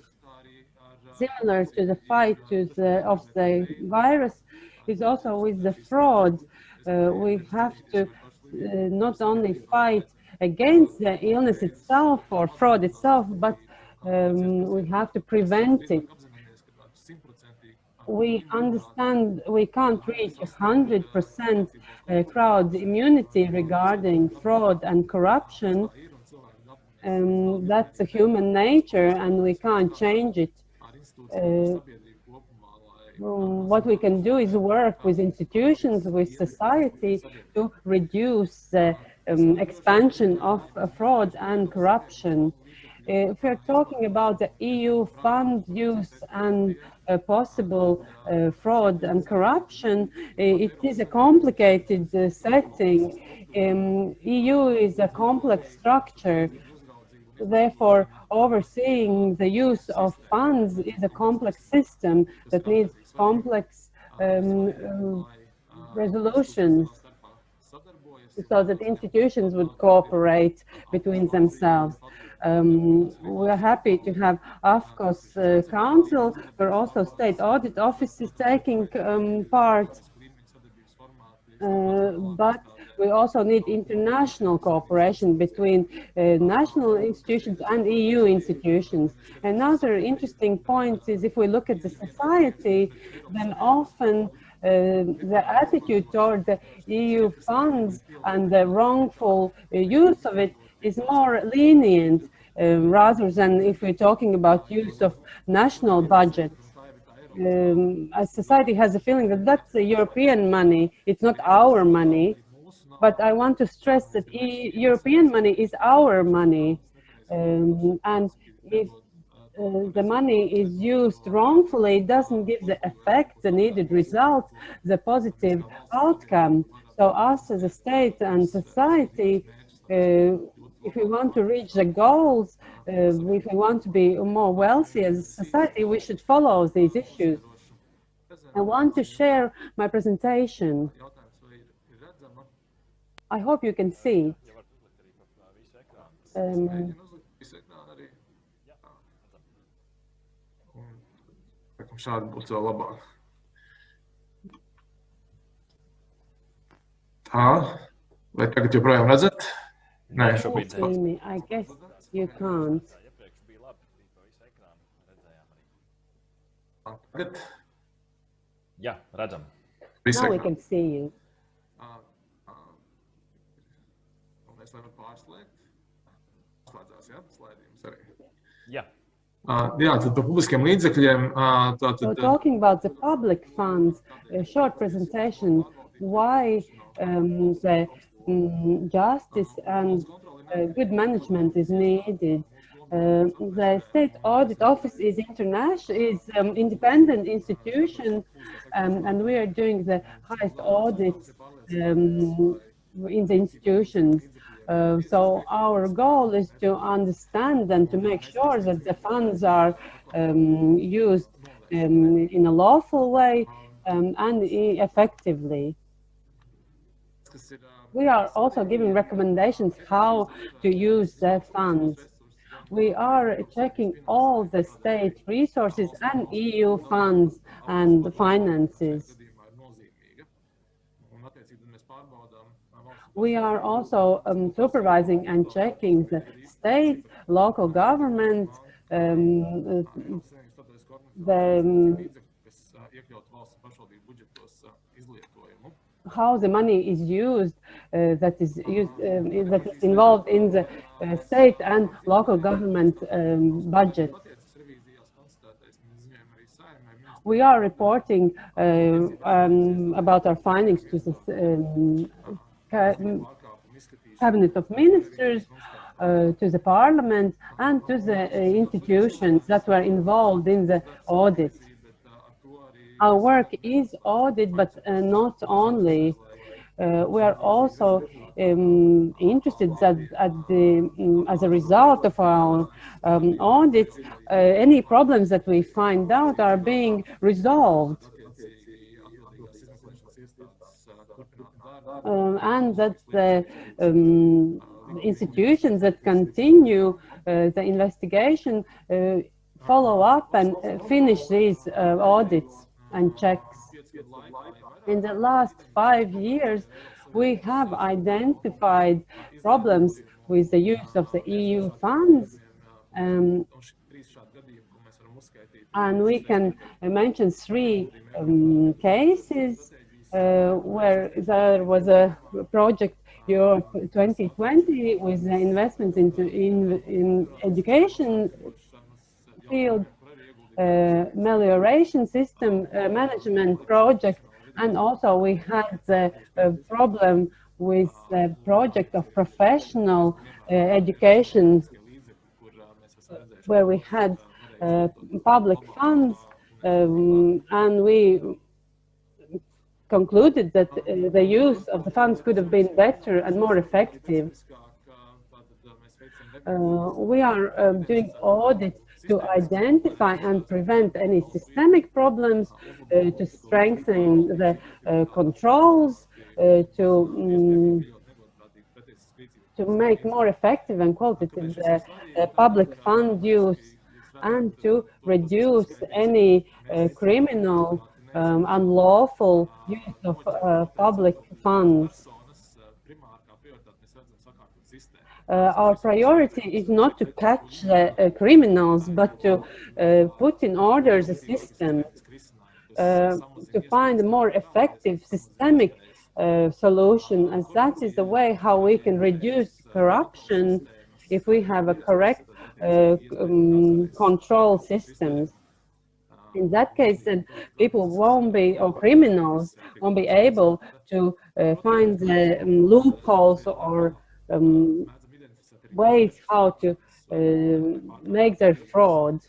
B: Similar to the fight of the virus is also with the fraud. We have to not only fight against the illness itself or fraud itself, but we have to prevent it. We understand we can't reach 100% crowd immunity regarding fraud and corruption. That's a human nature and we can't change it. What we can do is work with institutions, with society to reduce the expansion of fraud and corruption. If we're talking about the EU fund use and possible fraud and corruption, it is a complicated setting. EU is a complex structure. Therefore, overseeing the use of funds is a complex system that needs complex resolutions, so that institutions would cooperate between themselves. We are happy to have AFCOS Council, where also state audit offices taking part, but we also need international cooperation between national institutions and EU institutions. Another interesting point is if we look at the society, then often the attitude toward the EU funds and the wrongful use of it is more lenient, rather than if we're talking about use of national budgets. A society has a feeling that that's the European money, it's not our money. But I want to stress that European money is our money. And if the money is used wrongfully, it doesn't give the effect, the needed result, the positive outcome. So us as a state and society, if we want to reach the goals, if we want to be more wealthy as a society, we should follow these issues. I want to share my presentation. I hope you can see it.
E: Šādi būtu vēl labāk. Tā, vai tagad joprojām redzat?
A: Nē, šobrīd.
B: I guess you can't.
E: Tagad?
A: Jā, redzam.
B: Now we can see you.
E: Mēs varam pārslēgt. Slēdzās, jā, slaidījums arī.
A: Jā.
E: Jā, tad par publiskiem līdzekļiem.
B: So talking about the public funds, a short presentation, why the justice and good management is needed. The State Audit Office is independent institution, and we are doing the highest audits in the institutions. So our goal is to understand and to make sure that the funds are used in a lawful way and effectively. We are also giving recommendations how to use the funds. We are checking all the state resources and EU funds and finances. We are also supervising and checking the state, local government, how the money is used, that is involved in the state and local government budget. We are reporting about our findings to the Cabinet of Ministers. to the parliament and to the institutions that were involved in the audit. Our work is audit, but not only. We are also interested that as a result of our audits, any problems that we find out are being resolved. And that the institutions that continue the investigation follow up and finish these audits and checks. In the last 5 years, we have identified problems with the use of the EU funds, and we can mention 3 cases where there was a project Europe 2020 with the investments in education field, melioration system management project, and also we had the problem with the project of professional education, where we had public funds, and we concluded that the use of the funds could have been better and more effective. We are doing audits to identify and prevent any systemic problems, to strengthen the controls, to make more effective and qualitative the public fund use, and to reduce any criminal unlawful use of public funds. Our priority is not to catch the criminals, but to put in order the system, to find a more effective systemic solution, as that is the way how we can reduce corruption if we have a correct control systems. In that case, then people won't be, or criminals won't be able to find the loopholes or ways how to make their fraud.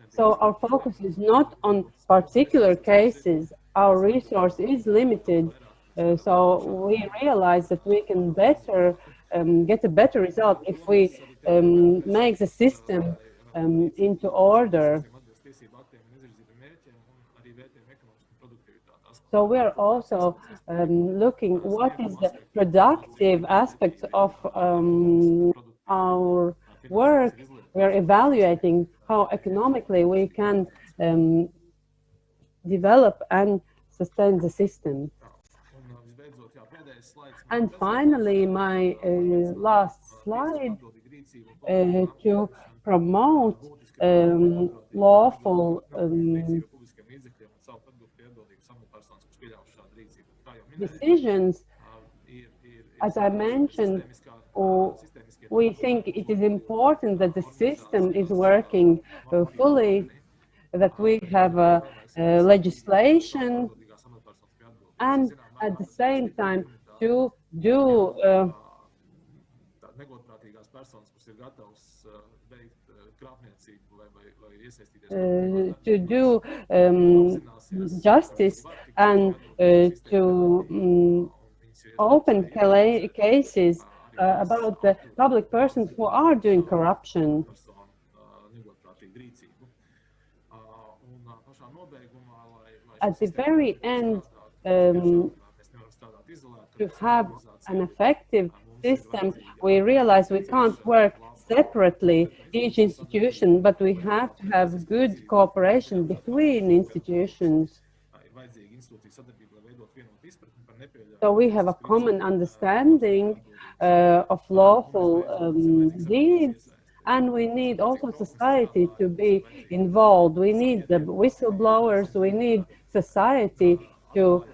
B: So our focus is not on particular cases. Our resource is limited. So we realize that we can better get a better result if we make the system into order. So we are also looking what is the productive aspects of our work. We are evaluating how economically we can develop and sustain the system. And finally, my last slide, to promote lawful decisions. As I mentioned, we think it is important that the system is working fully, that we have legislation, and at the same time to do justice and to open cases about the public persons who are doing corruption. At the very end, to have an effective system, we realize we can't work separately, each institution, but we have to have good cooperation between institutions. So we have a common understanding of lawful deeds, and we need also society to be involved. We need the whistleblowers, we need society to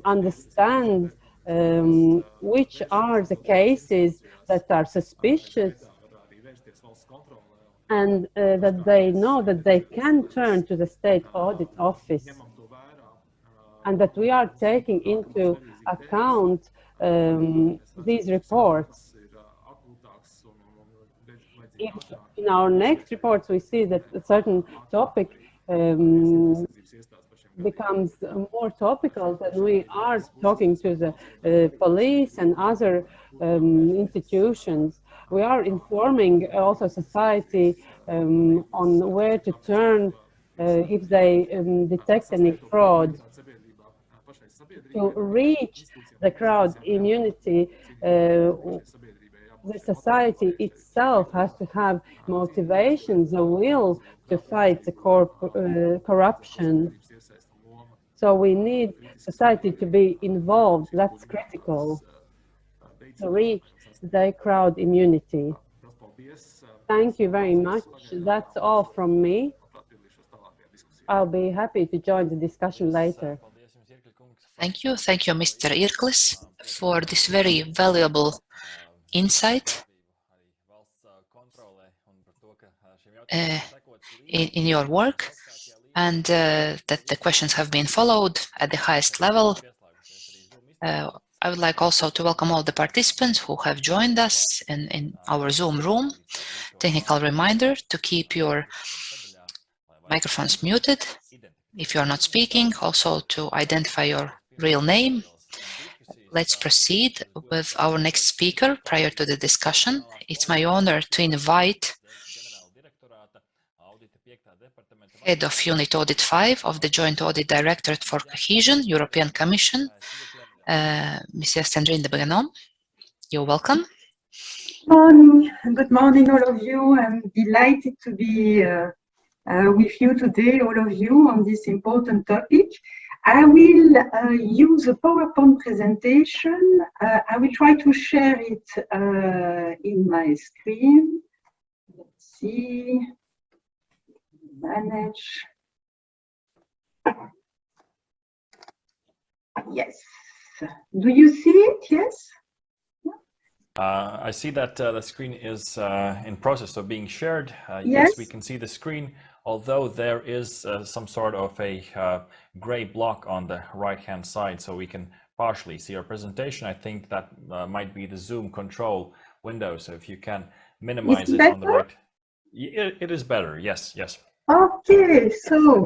B: understand which are the cases that are suspicious, and that they know that they can turn to the state audit office, and that we are taking into account these reports. If in our next reports we see that a certain topic becomes more topical, then we are talking to the police and other institutions. We are informing also society on where to turn if they detect any fraud. To reach the crowd immunity, the society itself has to have motivations, a will to fight the corruption. So we need society to be involved. That's critical to reach the crowd immunity. Thank you very much. That's all from me. I'll be happy to join the discussion later.
D: Thank you, Mr. Irklis, for this very valuable insight in your work, and that the questions have been followed at the highest level. I would like also to welcome all the participants who have joined us in our Zoom room. Technical reminder to keep your microphones muted if you are not speaking, also to identify your real name. Let's proceed with our next speaker prior to the discussion. It's my honor to invite Head of Unit Audit 5 of the Joint Audit Directorate for Cohesion, European Commission, Mrs. Cendrine de Buggenoms. You're welcome.
F: Good morning, all of you. I'm delighted to be with you today, all of you, on this important topic. I will use a PowerPoint presentation. I will try to share it in my screen. Let's see. Manage. Yes. Do you see it? Yes?
A: I see that the screen is in process of being shared.
F: Yes,
A: we can see the screen, although there is some sort of a gray block on the right-hand side, so we can partially see our presentation. I think that might be the Zoom control window, so if you can minimize it on the right. It is better, yes.
F: Okay, so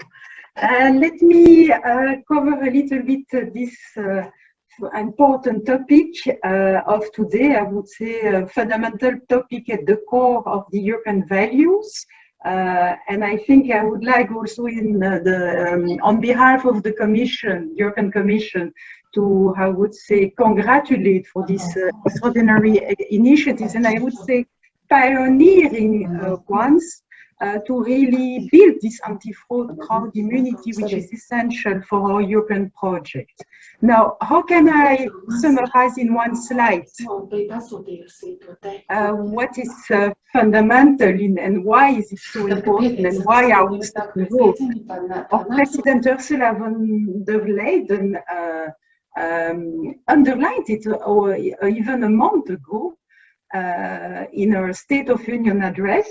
F: let me cover a little bit this important topic of today. I would say a fundamental topic at the core of the European values. And I think I would like also on behalf of the Commission, European Commission, to, I would say, congratulate for this extraordinary initiatives, and I would say pioneering ones, to really build this anti-fraud crowd immunity, which is essential for our European project. Now, how can I summarize in one slide what is fundamental and why is it so important and why are we so involved? Our President Ursula von der Leyen underlined it even a month ago in her State of Union address,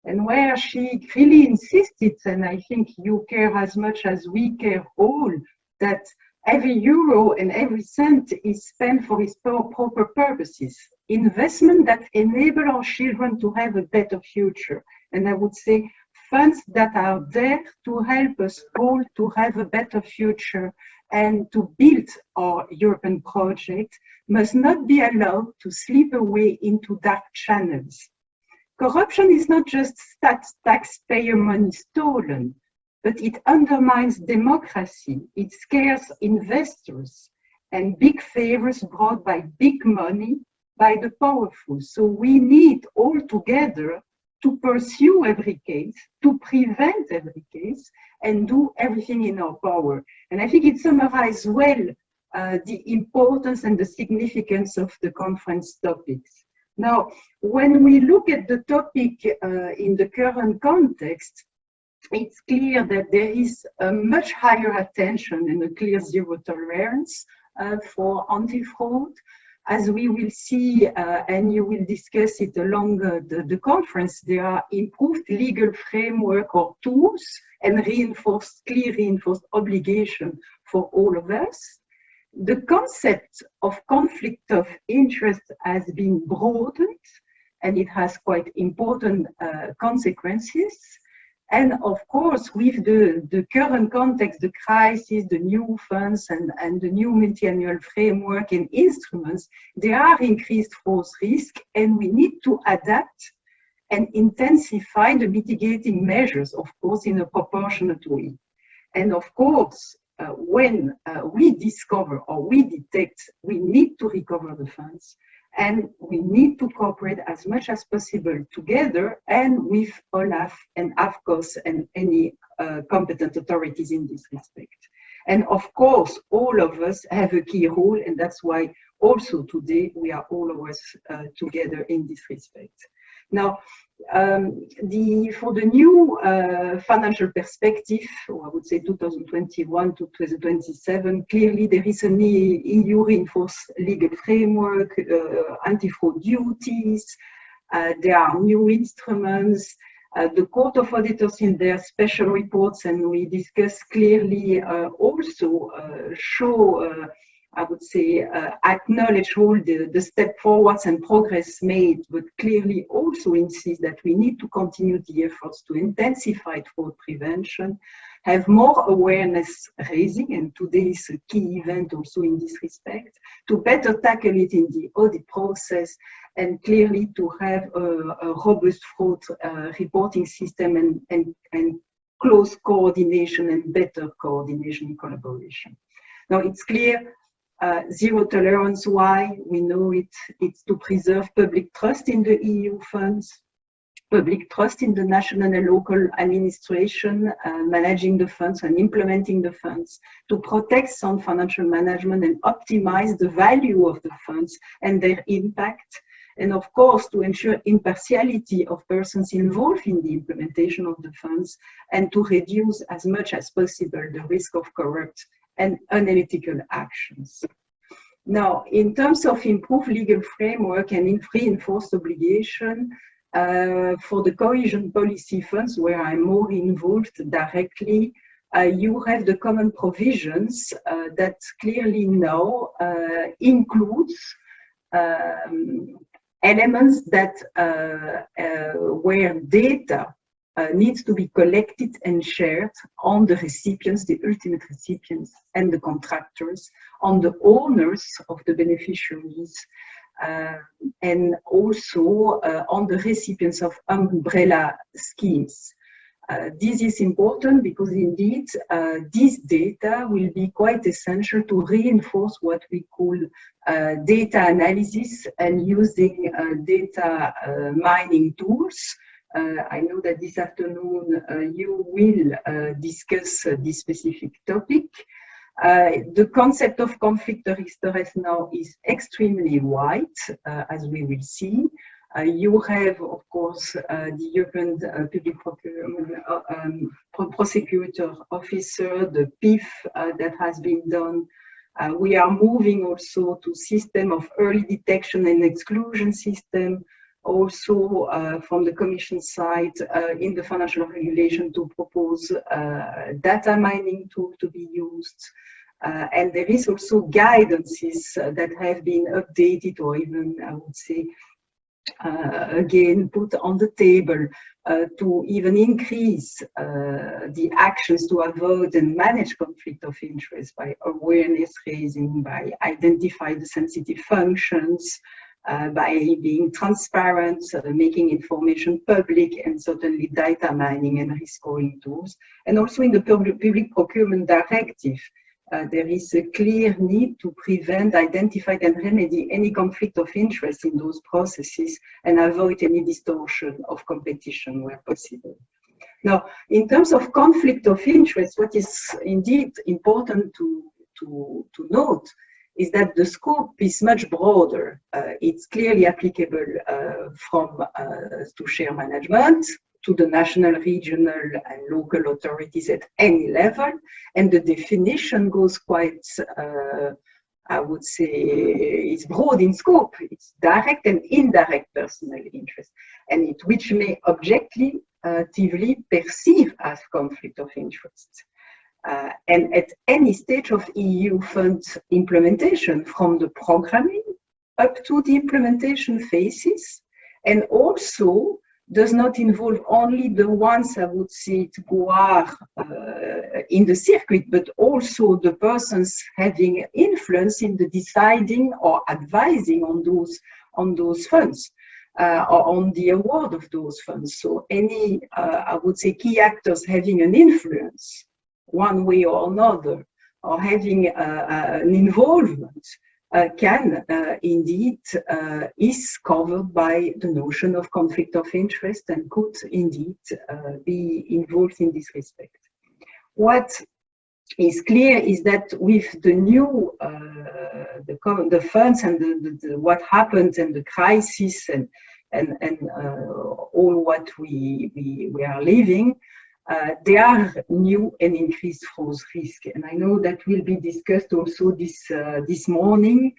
F: and where she really insisted, and I think you care as much as we care all, that every euro and every cent is spent for its proper purposes. Investment that enable our children to have a better future. And I would say funds that are there to help us all to have a better future and to build our European project must not be allowed to slip away into dark channels. Corruption is not just taxpayer money stolen, but it undermines democracy, it scares investors, and big favors brought by big money by the powerful. So we need all together to pursue every case, to prevent every case, and do everything in our power. And I think it summarizes well the importance and the significance of the conference topics. Now, when we look at the topic in the current context, it's clear that there is a much higher attention and a clear zero tolerance for anti-fraud. As we will see, and you will discuss it along the conference, there are improved legal framework or tools and clear reinforced obligation for all of us. the concept of conflict of interest has been broadened, and it has quite important consequences. And of course, with the current context, the crisis, the new funds, and the new multi-annual framework and instruments, there are increased fraud risks, and we need to adapt and intensify the mitigating measures, of course, in a proportionate way. And of course, when we discover or we detect, we need to recover the funds, and we need to cooperate as much as possible together and with OLAF and AFCOS and any competent authorities in this respect. And of course, all of us have a key role, and that's why also today we are all of us together in this respect. Now, for the new financial perspective, or I would say 2021 to 2027, clearly there is an EU reinforced legal framework, anti-fraud duties, there are new instruments, the Court of Auditors in their special reports, and we discuss clearly also show I would say, acknowledge all the step forwards and progress made, but clearly also insist that we need to continue the efforts to intensify fraud prevention, have more awareness raising, and today is a key event also in this respect, to better tackle it in the audit process, and clearly to have a robust fraud reporting system and close coordination and better coordination and collaboration. Now it's clear zero tolerance. Why? We know it's to preserve public trust in the EU funds, public trust in the national and local administration managing the funds and implementing the funds, to protect sound financial management and optimize the value of the funds and their impact, and of course to ensure impartiality of persons involved in the implementation of the funds, and to reduce as much as possible the risk of corrupt and unethical actions. Now, in terms of improved legal framework and reinforced obligation, for the cohesion policy funds, where I'm more involved directly, you have the common provisions that clearly now includes elements that where data needs to be collected and shared on the recipients, the ultimate recipients and the contractors, on the owners of the beneficiaries, and also on the recipients of umbrella schemes. This is important because indeed this data will be quite essential to reinforce what we call data analysis and using data mining tools. I know that this afternoon you will discuss this specific topic. The concept of conflict of interest now is extremely wide, as we will see. You have, of course, the European Public Procurement Prosecutor Officer, the PIF that has been done. We are moving also to system of early detection and exclusion system, also from the Commission side in the financial regulation to propose data mining tool to be used. And there is also guidances that have been updated or even, I would say, again, put on the table to even increase the actions to avoid and manage conflict of interest by awareness raising, by identifying the sensitive functions, by being transparent, making information public, and certainly data mining and risk scoring tools. And also in the Public Procurement Directive, there is a clear need to prevent, identify, and remedy any conflict of interest in those processes and avoid any distortion of competition where possible. Now, in terms of conflict of interest, what is indeed important to note is that the scope is much broader. It's clearly applicable from to share management, to the national, regional, and local authorities at any level. And the definition goes quite, I would say, it's broad in scope. It's direct and indirect personal interest, and it which may objectively perceive as conflict of interest. and at any stage of EU fund implementation, from the programming up to the implementation phases, and also does not involve only the ones, I would say, who are in the circuit, but also the persons having influence in the deciding or advising on those funds, or on the award of those funds. So any, I would say, key actors having an influence one way or another, or having an involvement, can indeed is covered by the notion of conflict of interest and could indeed be involved in this respect. What is clear is that with the new the funds and what happened and the crisis and all what we are living, there are new and increased fraud risk, and I know that will be discussed also this morning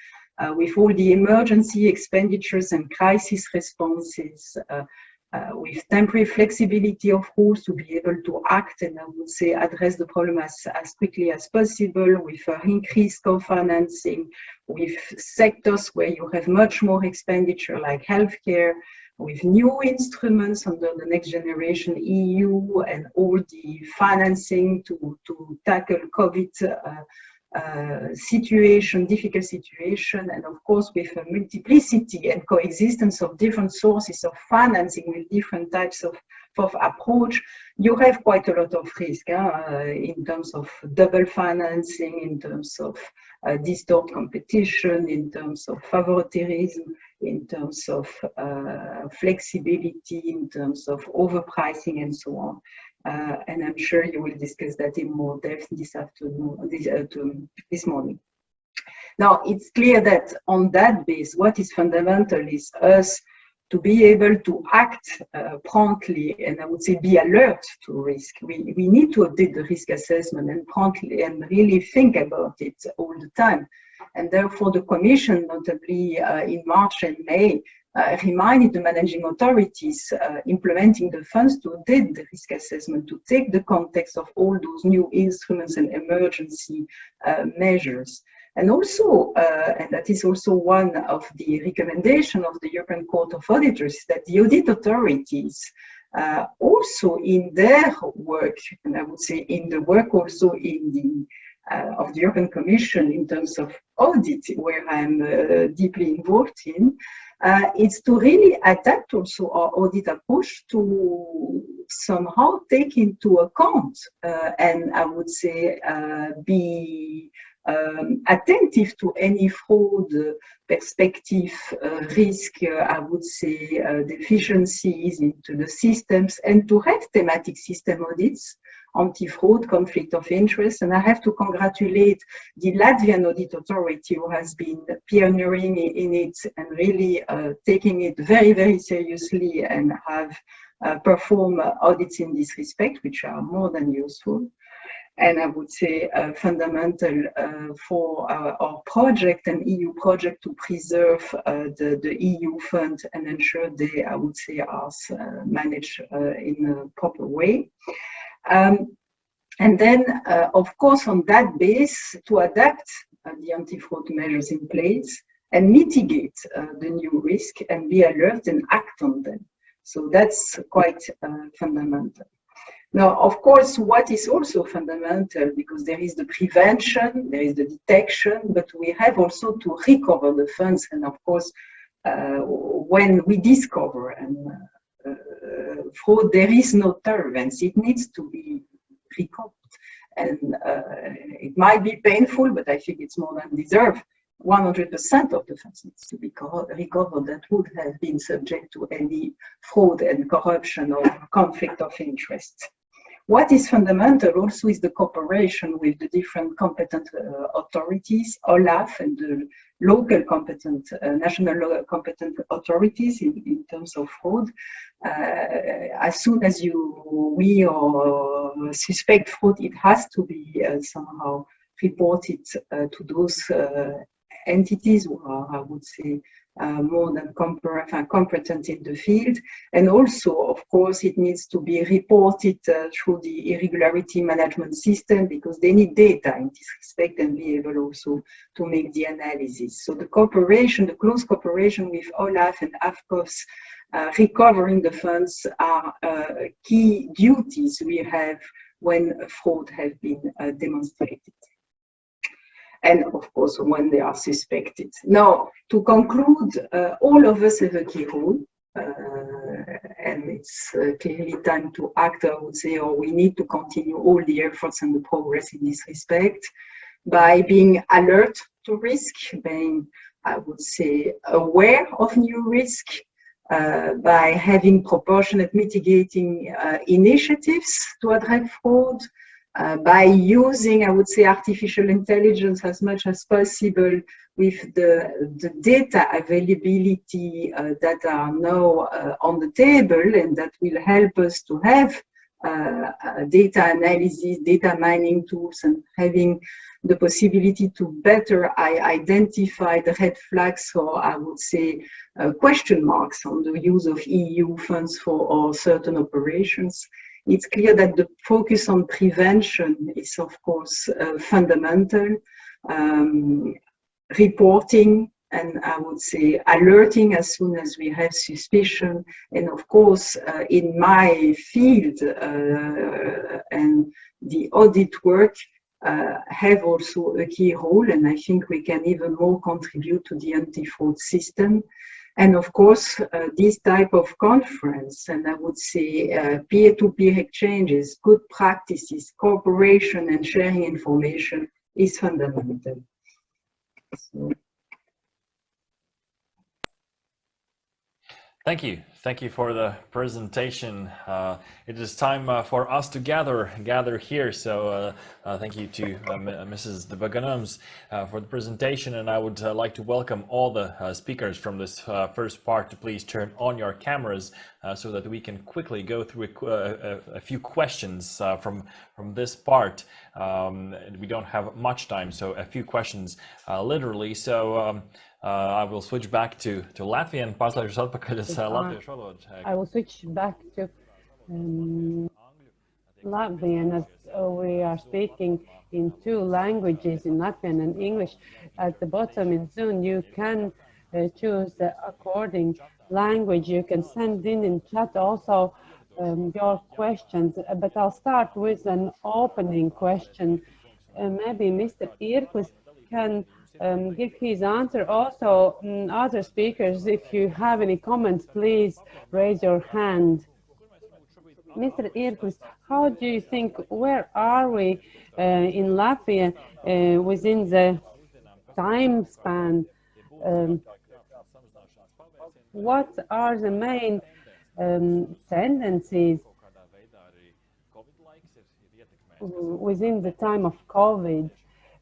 F: with all the emergency expenditures and crisis responses, with temporary flexibility of rules to be able to act and, I would say, address the problem as quickly as possible, with increased co-financing, with sectors where you have much more expenditure like healthcare, with new instruments under the Next Generation EU and all the financing to tackle COVID difficult situation, and of course with a multiplicity and coexistence of different sources of financing with different types of approach, you have quite a lot of risk in terms of double financing, in terms of distort competition, in terms of favoritism, in terms of flexibility, in terms of overpricing, and so on. And I'm sure you will discuss that in more depth this afternoon, this morning. Now, it's clear that on that base, what is fundamental is us to be able to act promptly, and I would say be alert to risk. We need to update the risk assessment and promptly and really think about it all the time. And therefore, the Commission, notably in March and May, reminded the managing authorities implementing the funds to update the risk assessment, to take the context of all those new instruments and emergency measures. And also, and that is also one of the recommendations of the European Court of Auditors, that the audit authorities also in their work, and I would say in the work also in the of the European Commission in terms of audit, where I'm deeply involved in, it's to really adapt also our audit approach to somehow take into account and I would say be attentive to any fraud perspective, risk, I would say deficiencies into the systems, and to have thematic system audits, anti-fraud, conflict of interest. And I have to congratulate the Latvian Audit Authority, who has been pioneering in it and really taking it very, very seriously, and have performed audits in this respect, which are more than useful. And I would say fundamental for our project and EU project to preserve the EU fund and ensure they, I would say, are managed in a proper way. And then, of course, on that base, to adapt the anti-fraud measures in place and mitigate the new risk and be alert and act on them. So that's quite fundamental. Now, of course, what is also fundamental, because there is the prevention, there is the detection, but we have also to recover the funds. And of course, when we discover and fraud, there is no tolerance. It needs to be recovered. And it might be painful, but I think it's more than deserved. 100% of the funds needs to be recovered that would have been subject to any fraud and corruption or conflict of interest. What is fundamental also is the cooperation with the different competent authorities, OLAF and the local competent, national competent authorities in terms of fraud. As soon as we suspect fraud, it has to be somehow reported to those entities who are, I would say, more than competent in the field. And also, of course, it needs to be reported through the irregularity management system, because they need data in this respect and be able also to make the analysis. So the cooperation, the close cooperation with OLAF and AFCOS, recovering the funds are key duties we have when fraud has been demonstrated. And of course, when they are suspected. Now, to conclude, all of us have a key role, and it's clearly time to act, I would say, or we need to continue all the efforts and the progress in this respect by being alert to risk, being, I would say, aware of new risk, by having proportionate mitigating initiatives to address fraud, by using, I would say, artificial intelligence as much as possible with the data availability that are now on the table, and that will help us to have data analysis, data mining tools, and having the possibility to better identify the red flags, or I would say question marks on the use of EU funds for certain operations. It's clear that the focus on prevention is, of course, fundamental. Reporting, and I would say alerting as soon as we have suspicion. And of course, in my field and the audit work, have also a key role, and I think we can even more contribute to the anti-fraud system. And of course, this type of conference, and I would say peer-to-peer exchanges, good practices, cooperation and sharing information is fundamental. So.
A: Thank you. Thank you for the presentation. It is time for us to gather here. So thank you to Mrs. de Buggenoms for the presentation. And I would like to welcome all the speakers from this first part to please turn on your cameras so that we can quickly go through a few questions from this part. We don't have much time, so a few questions literally. So I will switch back to Latvian.
B: I will switch back to Latvian, as we are speaking in two languages, in Latvian and English. At the bottom in Zoom, you can choose the according language. You can send in chat also your questions, but I'll start with an opening question. Maybe Mr. Irklis can give his answer. Also, other speakers, if you have any comments, please raise your hand. Mr. Irklis, how do you think, where are we in Latvia within the time span? What are the main tendencies within the time of COVID?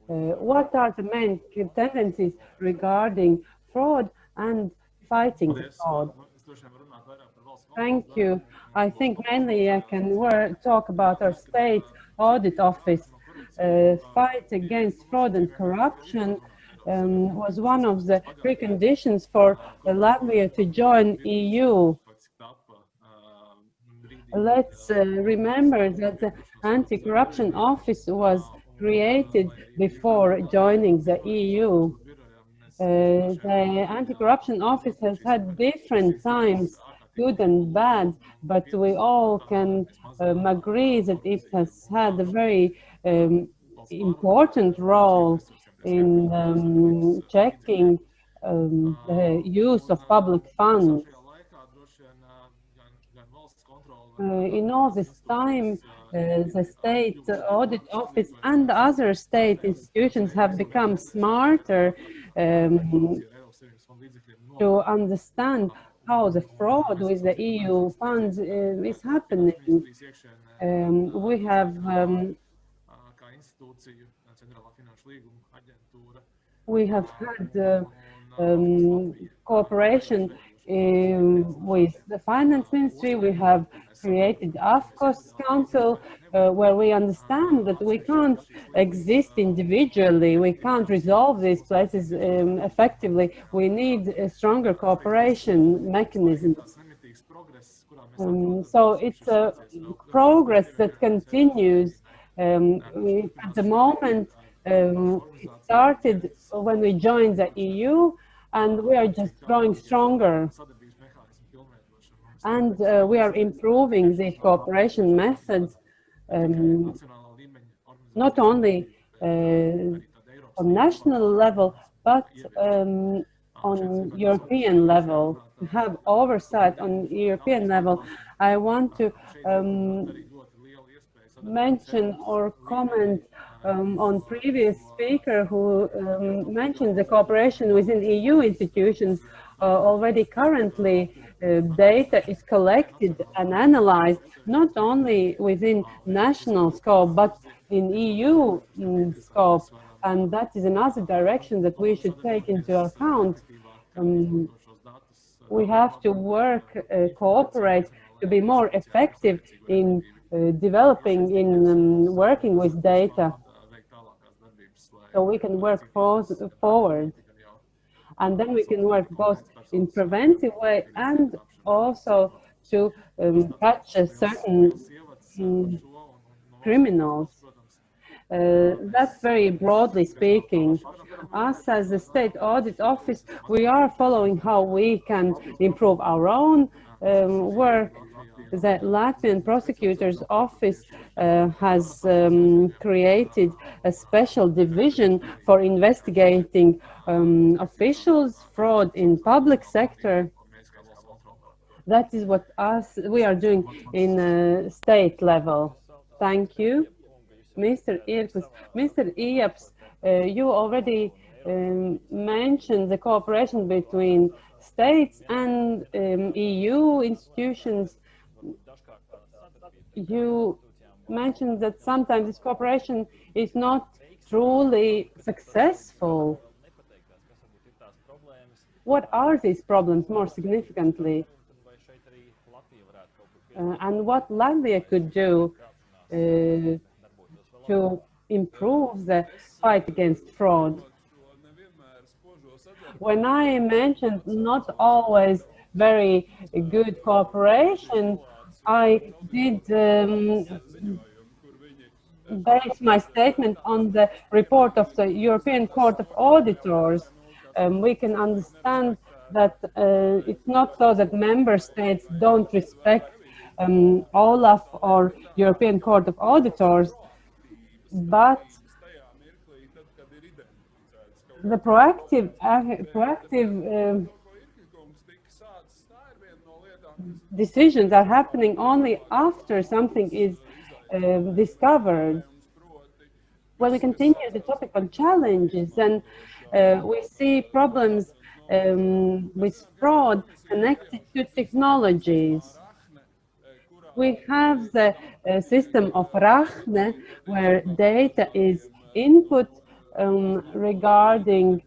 B: What are the main tendencies regarding fraud and fighting fraud? Thank you. I think mainly I can talk about our state audit office. Fight against fraud and corruption was one of the preconditions for Latvia to join EU. Let's remember that the anti-corruption office was created before joining the EU. The anti-corruption office has had different times, good and bad, but we all can agree that it has had a very important role in checking the use of public funds. In all this time, the state audit office and other state institutions have become smarter to understand how the fraud with the EU funds is happening. We have had cooperation with the Finance Ministry, we have created AFCOS Council, where we understand that we can't exist individually, we can't resolve these places effectively. We need a stronger cooperation mechanisms. So it's a progress that continues. At the moment, it started when we joined the EU, and we are just growing stronger. And we are improving the cooperation methods, not only on national level, but on European level, to have oversight on European level. I want to mention or comment on previous speaker who mentioned the cooperation within EU institutions. Already currently, data is collected and analyzed not only within national scope, but in EU scope. And that is another direction that we should take into account. We have to work, cooperate to be more effective in developing, in working with data, so we can work forward. And then we can work both in preventive way and also to catch certain criminals. That's very broadly speaking. Us as the State Audit Office, we are following how we can improve our own work. The Latvian Prosecutor's Office has created a special division for investigating officials, fraud in public sector. That is what we are doing in state level. Thank you, Mr. Irklis. Mr. Ījabs, you already mentioned the cooperation between states and EU institutions. You mentioned that sometimes this cooperation is not truly successful. What are these problems more significantly? And what Latvia could do to improve the fight against fraud? When I mentioned not always very good cooperation, I did base my statement on the report of the European Court of Auditors. We can understand that it's not so that member states don't respect OLAF or European Court of Auditors, but the proactive decisions are happening only after something is discovered. When we continue the topic on challenges, then we see problems with fraud connected to technologies. We have the system of Rachne, where data is input regarding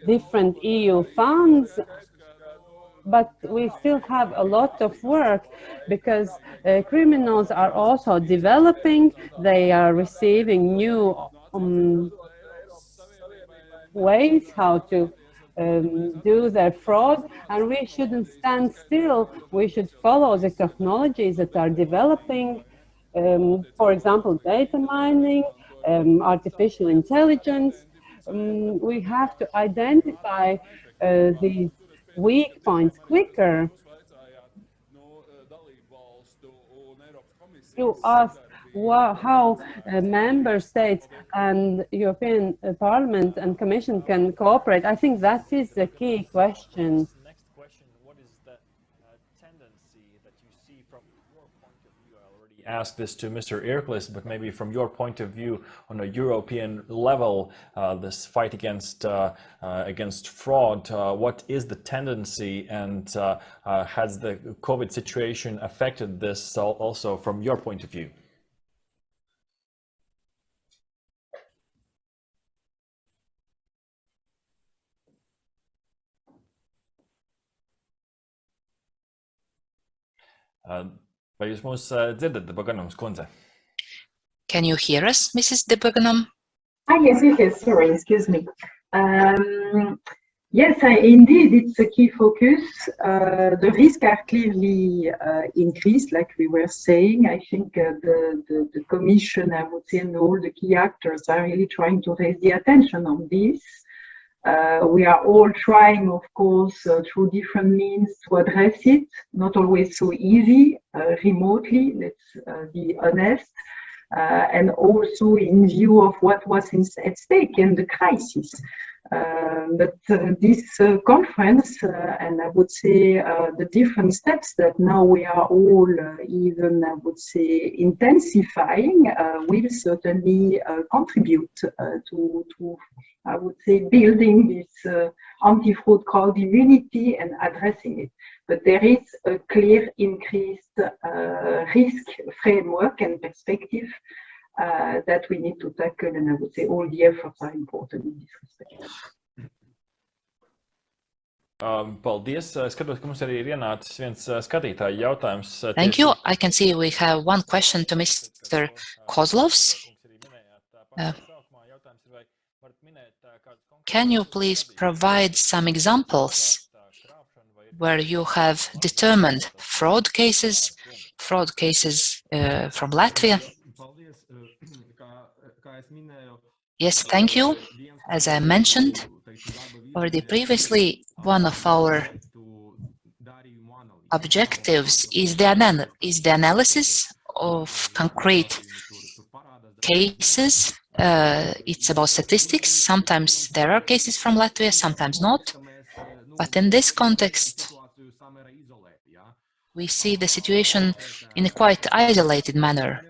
B: different EU funds, but we still have a lot of work because criminals are also developing. They are receiving new ways how to do their fraud, and we shouldn't stand still. We should follow the technologies that are developing, for example, data mining, artificial intelligence. We have to identify these weak points quicker. You ask how member states and European Parliament and Commission can cooperate. I think that is the key question.
A: Next question, what is the tendency that you see from your point of view? I already asked this to Mr. Irklis, but maybe from your point of view on a European level, this fight against fraud, what is the tendency, and has the COVID situation affected this also from your point of view? Vai jūs mūs dzirdat, Buggenoms kundze?
D: Can you hear us, Mrs. de Buggenom?
F: Yes, sorry, excuse me. Yes, indeed, it's a key focus. The risks are clearly increased, like we were saying. I think the Commission, I would say, and all the key actors are really trying to raise the attention on this. We are all trying, of course, through different means to address it, not always so easy, remotely, let's be honest, and also in view of what was at stake in the crisis. But this conference, and I would say the different steps that now we are all even, I would say, intensifying, will certainly contribute to, I would say, building this anti-fraud crowd immunity and addressing it. But there is a clear increased risk framework and perspective that we need to tackle, and I would say all the efforts are important in this respect.
A: Paldies. Skatos, ka mums arī ir ienācis viens skatītāja jautājums.
D: Thank you. I can see we have one question to Mr. Kozlovs. Can you please provide some examples where you have determined fraud cases from Latvia? Yes, thank you. As I mentioned already previously, one of our objectives is the analysis of concrete cases. It's about statistics. Sometimes there are cases from Latvia, sometimes not. But in this context, we see the situation in a quite isolated manner.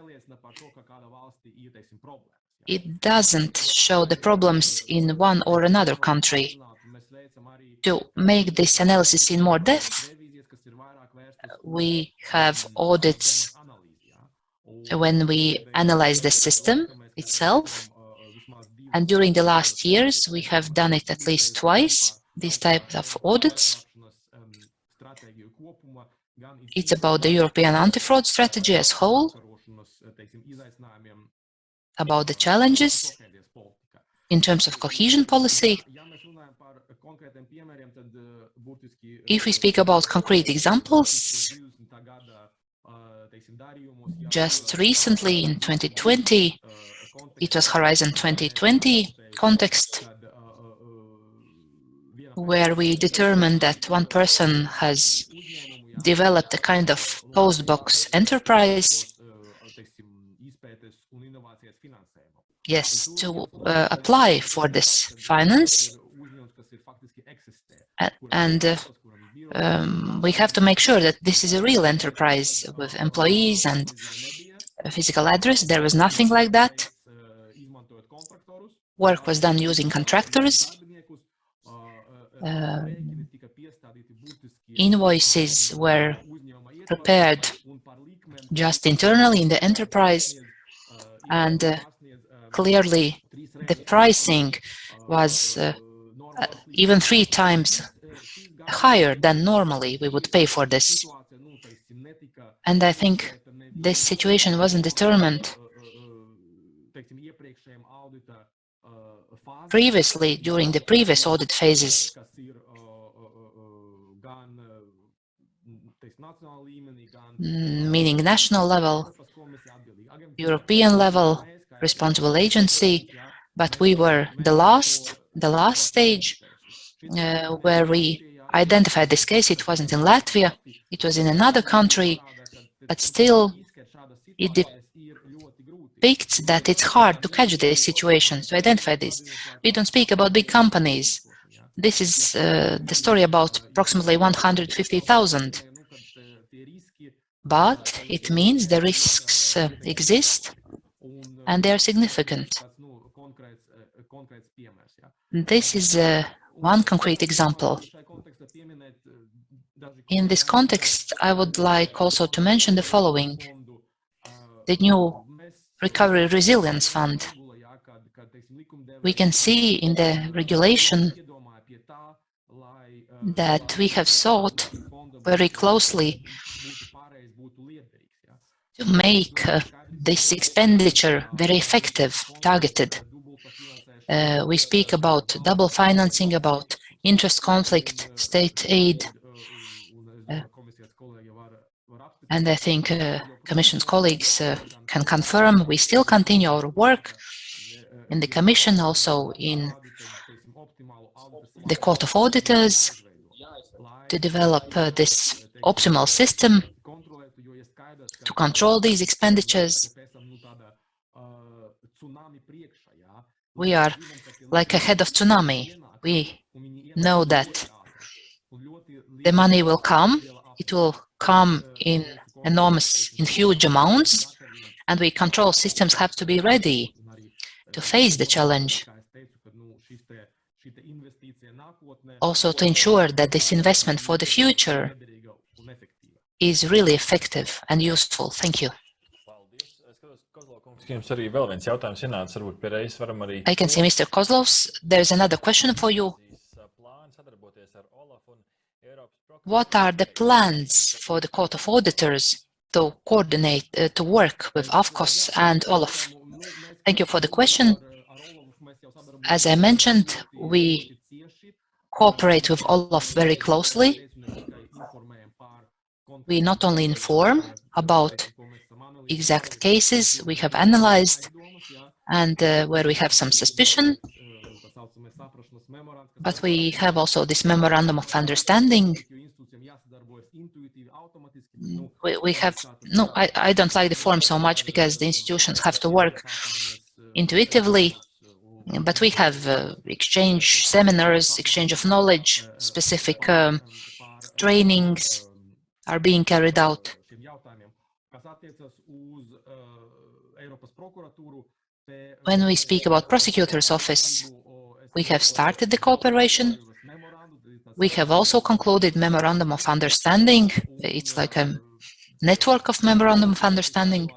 D: It doesn't show the problems in one or another country. To make this analysis in more depth, we have audits when we analyze the system itself. And during the last years, we have done it at least twice, this type of audits. It's about the European anti-fraud strategy as whole, about the challenges in terms of cohesion policy. If we speak about concrete examples, just recently in 2020, it was Horizon 2020 context, where we determined that one person has developed a kind of postbox enterprise, yes, to apply for this finance. And we have to make sure that this is a real enterprise with employees and a physical address. There was nothing like that. Work was done using contractors. Invoices were prepared just internally in the enterprise, and clearly the pricing was even 3 times higher than normally we would pay for this. And I think this situation wasn't determined previously during the previous audit phases. Meaning national level, European level, responsible agency, but we were the last stage where we identified this case. It wasn't in Latvia, it was in another country, but still it depicts that it's hard to catch these situations, to identify this. We don't speak about big companies. This is the story about approximately 150,000. But it means the risks exist and they are significant. This is one concrete example. In this context, I would like also to mention the following. The new Recovery Resilience Fund. We can see in the regulation that we have sought very closely to make this expenditure very effective, targeted. We speak about double financing, about interest conflict, state aid, and I think Commission's colleagues can confirm we still continue our work in the Commission, also in the Court of Auditors, to develop this optimal system to control these expenditures. We are like ahead of tsunami. We know that the money will come. It will come in huge amounts, and we control systems have to be ready to face the challenge. Also to ensure that this investment for the future is really effective and useful. Thank you. I can see Mr. Kozlovs. There's another question for you. What are the plans for the Court of Auditors to coordinate, to work with AFCOS and Olaf? Thank you for the question. As I mentioned, we cooperate with Olaf very closely. We not only inform about exact cases we have analyzed and where we have some suspicion, but we have also this memorandum of understanding. We have, no, I don't like the form so much because the institutions have to work intuitively, but we have exchange seminars, exchange of knowledge, specific trainings are being carried out. When we speak about Prosecutor's Office, we have started the cooperation. We have also concluded Memorandum of Understanding. It's like a network of Memorandum of Understanding.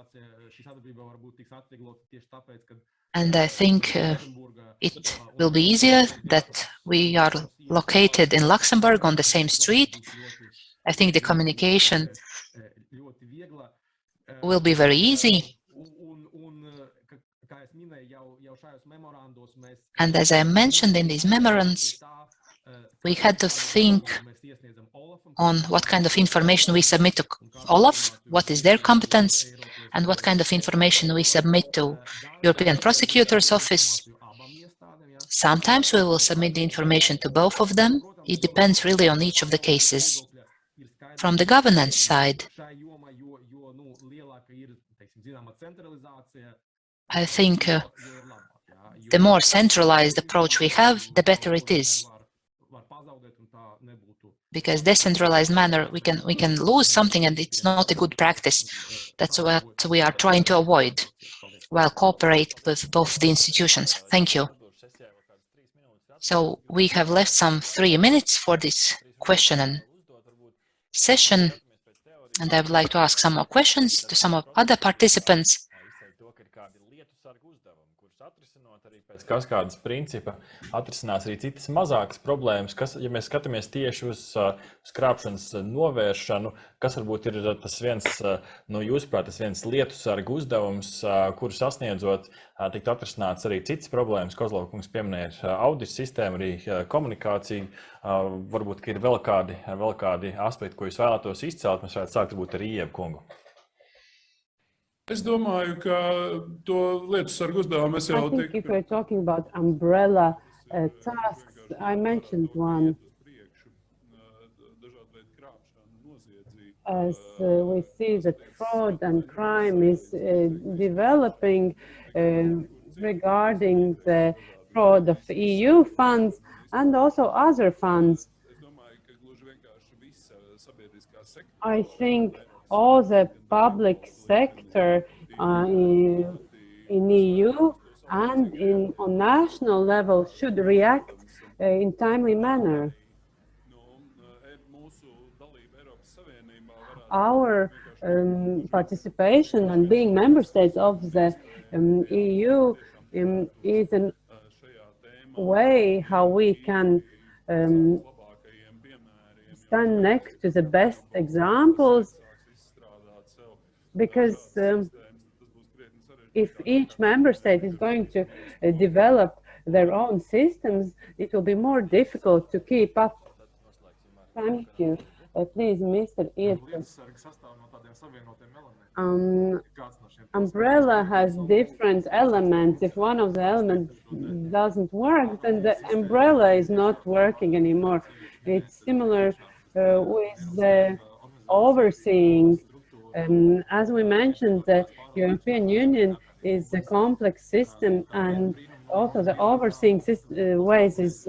D: And I think it will be easier that we are located in Luxembourg on the same street. I think the communication will be very easy. And as I mentioned in these memorandums, we had to think on what kind of information we submit to Olaf, what is their competence, and what kind of information we submit to European Prosecutor's Office. Sometimes we will submit the information to both of them. It depends really on each of the cases. From the governance side, I think the more centralized approach we have, the better it is. Because decentralized manner, we can lose something and it's not a good practice. That's what we are trying to avoid while cooperate with both the institutions. Thank you. So we have left some 3 minutes for this question and session, and I would like to ask some more questions to some of other participants.
A: Pēc kaskādas principa atrisinās arī citas mazākas problēmas, kas, ja mēs skatāmies tieši uz krāpšanas novēršanu, kas varbūt ir tas viens, no jūsuprāt, tas viens lietu sargu uzdevums, kuru sasniedzot, tikt atrisināts arī citas problēmas. Kozlovs kungs pieminēja audit sistēmu, arī komunikāciju. Varbūt, ka ir vēl kādi aspekti, ko jūs vēlētos izcelt. Mēs varētu sākt varbūt ar Ījabs kungu.
G: Es domāju, ka to lietu sargu uzdevumu es jau
B: I think if we're talking about umbrella tasks, I mentioned one. As we see that fraud and crime is developing regarding the fraud of EU funds and also other funds. I think all the public sector in EU and on national level should react in timely manner. Our participation and being member states of the EU is a way how we can stand next to the best examples because if each member state is going to develop their own systems, it will be more difficult to keep up. Thank you. Please, Mr. Irklis. Umbrella has different elements. If one of the elements doesn't work, then the umbrella is not working anymore. It's similar with the overseeing. As we mentioned, the European Union is a complex system, and also the overseeing ways is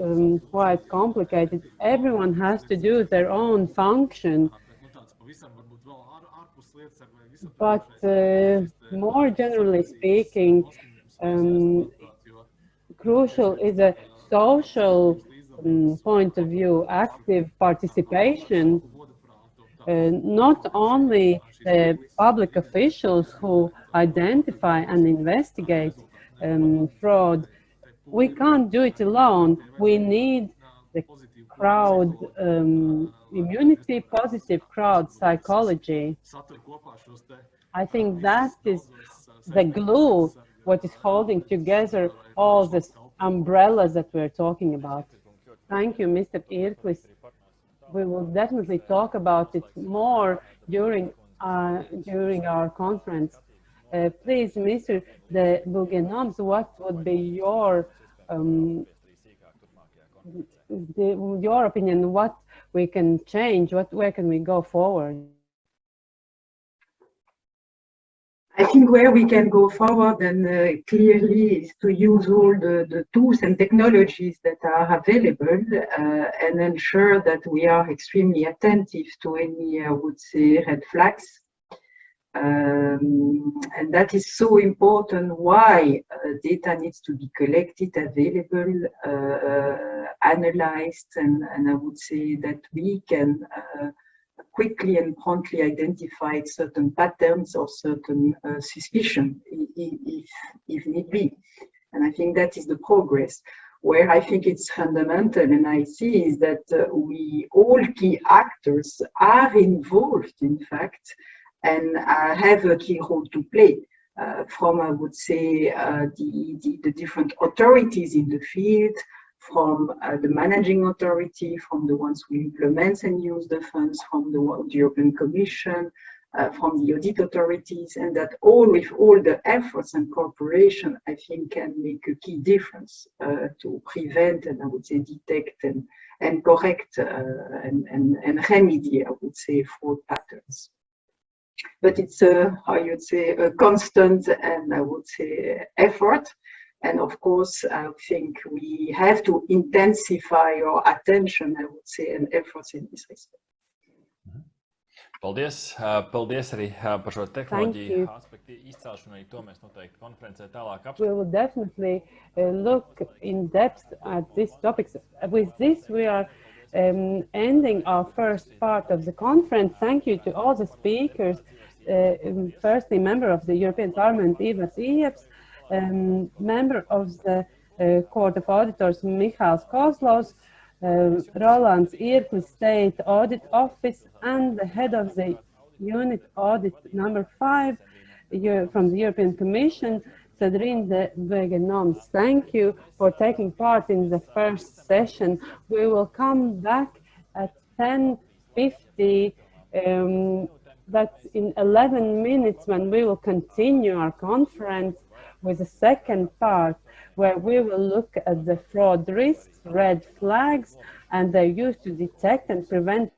B: quite complicated. Everyone has to do their own function. But more generally speaking, crucial is a social point of view, active participation. Not only the public officials who identify and investigate fraud. We can't do it alone. We need the crowd immunity, positive crowd psychology. I think that is the glue, what is holding together all the umbrellas that we're talking about. Thank you, Mr. Irklis. We will definitely talk about it more during our conference. Please, Mr. the Buggenoms, what would be your opinion? What we can change? Where can we go forward?
F: I think where we can go forward and clearly is to use all the tools and technologies that are available and ensure that we are extremely attentive to any, I would say, red flags. And that is so important why data needs to be collected, available, analyzed, and I would say that we can quickly and promptly identify certain patterns or certain suspicion if need be. And I think that is the progress. Where I think it's fundamental and I see is that we all key actors are involved, in fact, and have a key role to play from, I would say, the different authorities in the field, from the managing authority, from the ones who implement and use the funds, from the European Commission, from the audit authorities, and that all with all the efforts and cooperation, I think, can make a key difference to prevent and I would say detect and correct and remedy, I would say, fraud patterns. But it's how you'd say, a constant and I would say effort. And of course, I think we have to intensify our attention, I would say, and efforts in this respect.
A: Paldies, paldies arī par šo tehnoloģiju aspektu izcelšanu, arī to mēs noteikti konferencē tālāk apspriedīsim.
B: We will definitely look in depth at these topics. With this, we are ending our first part of the conference. Thank you to all the speakers. Firstly, member of the European Parliament, Ījabs, member of the Court of Auditors, Mihails Kozlovs, Rolands, Irklis State Audit Office, and the head of the unit audit number 5 from the European Commission, Cendrine de Buggenoms. Thank you for taking part in the first session. We will come back at 10:50. That's in 11 minutes when we will continue our conference with the second part, where we will look at the fraud risks, red flags, and they're used to detect and prevent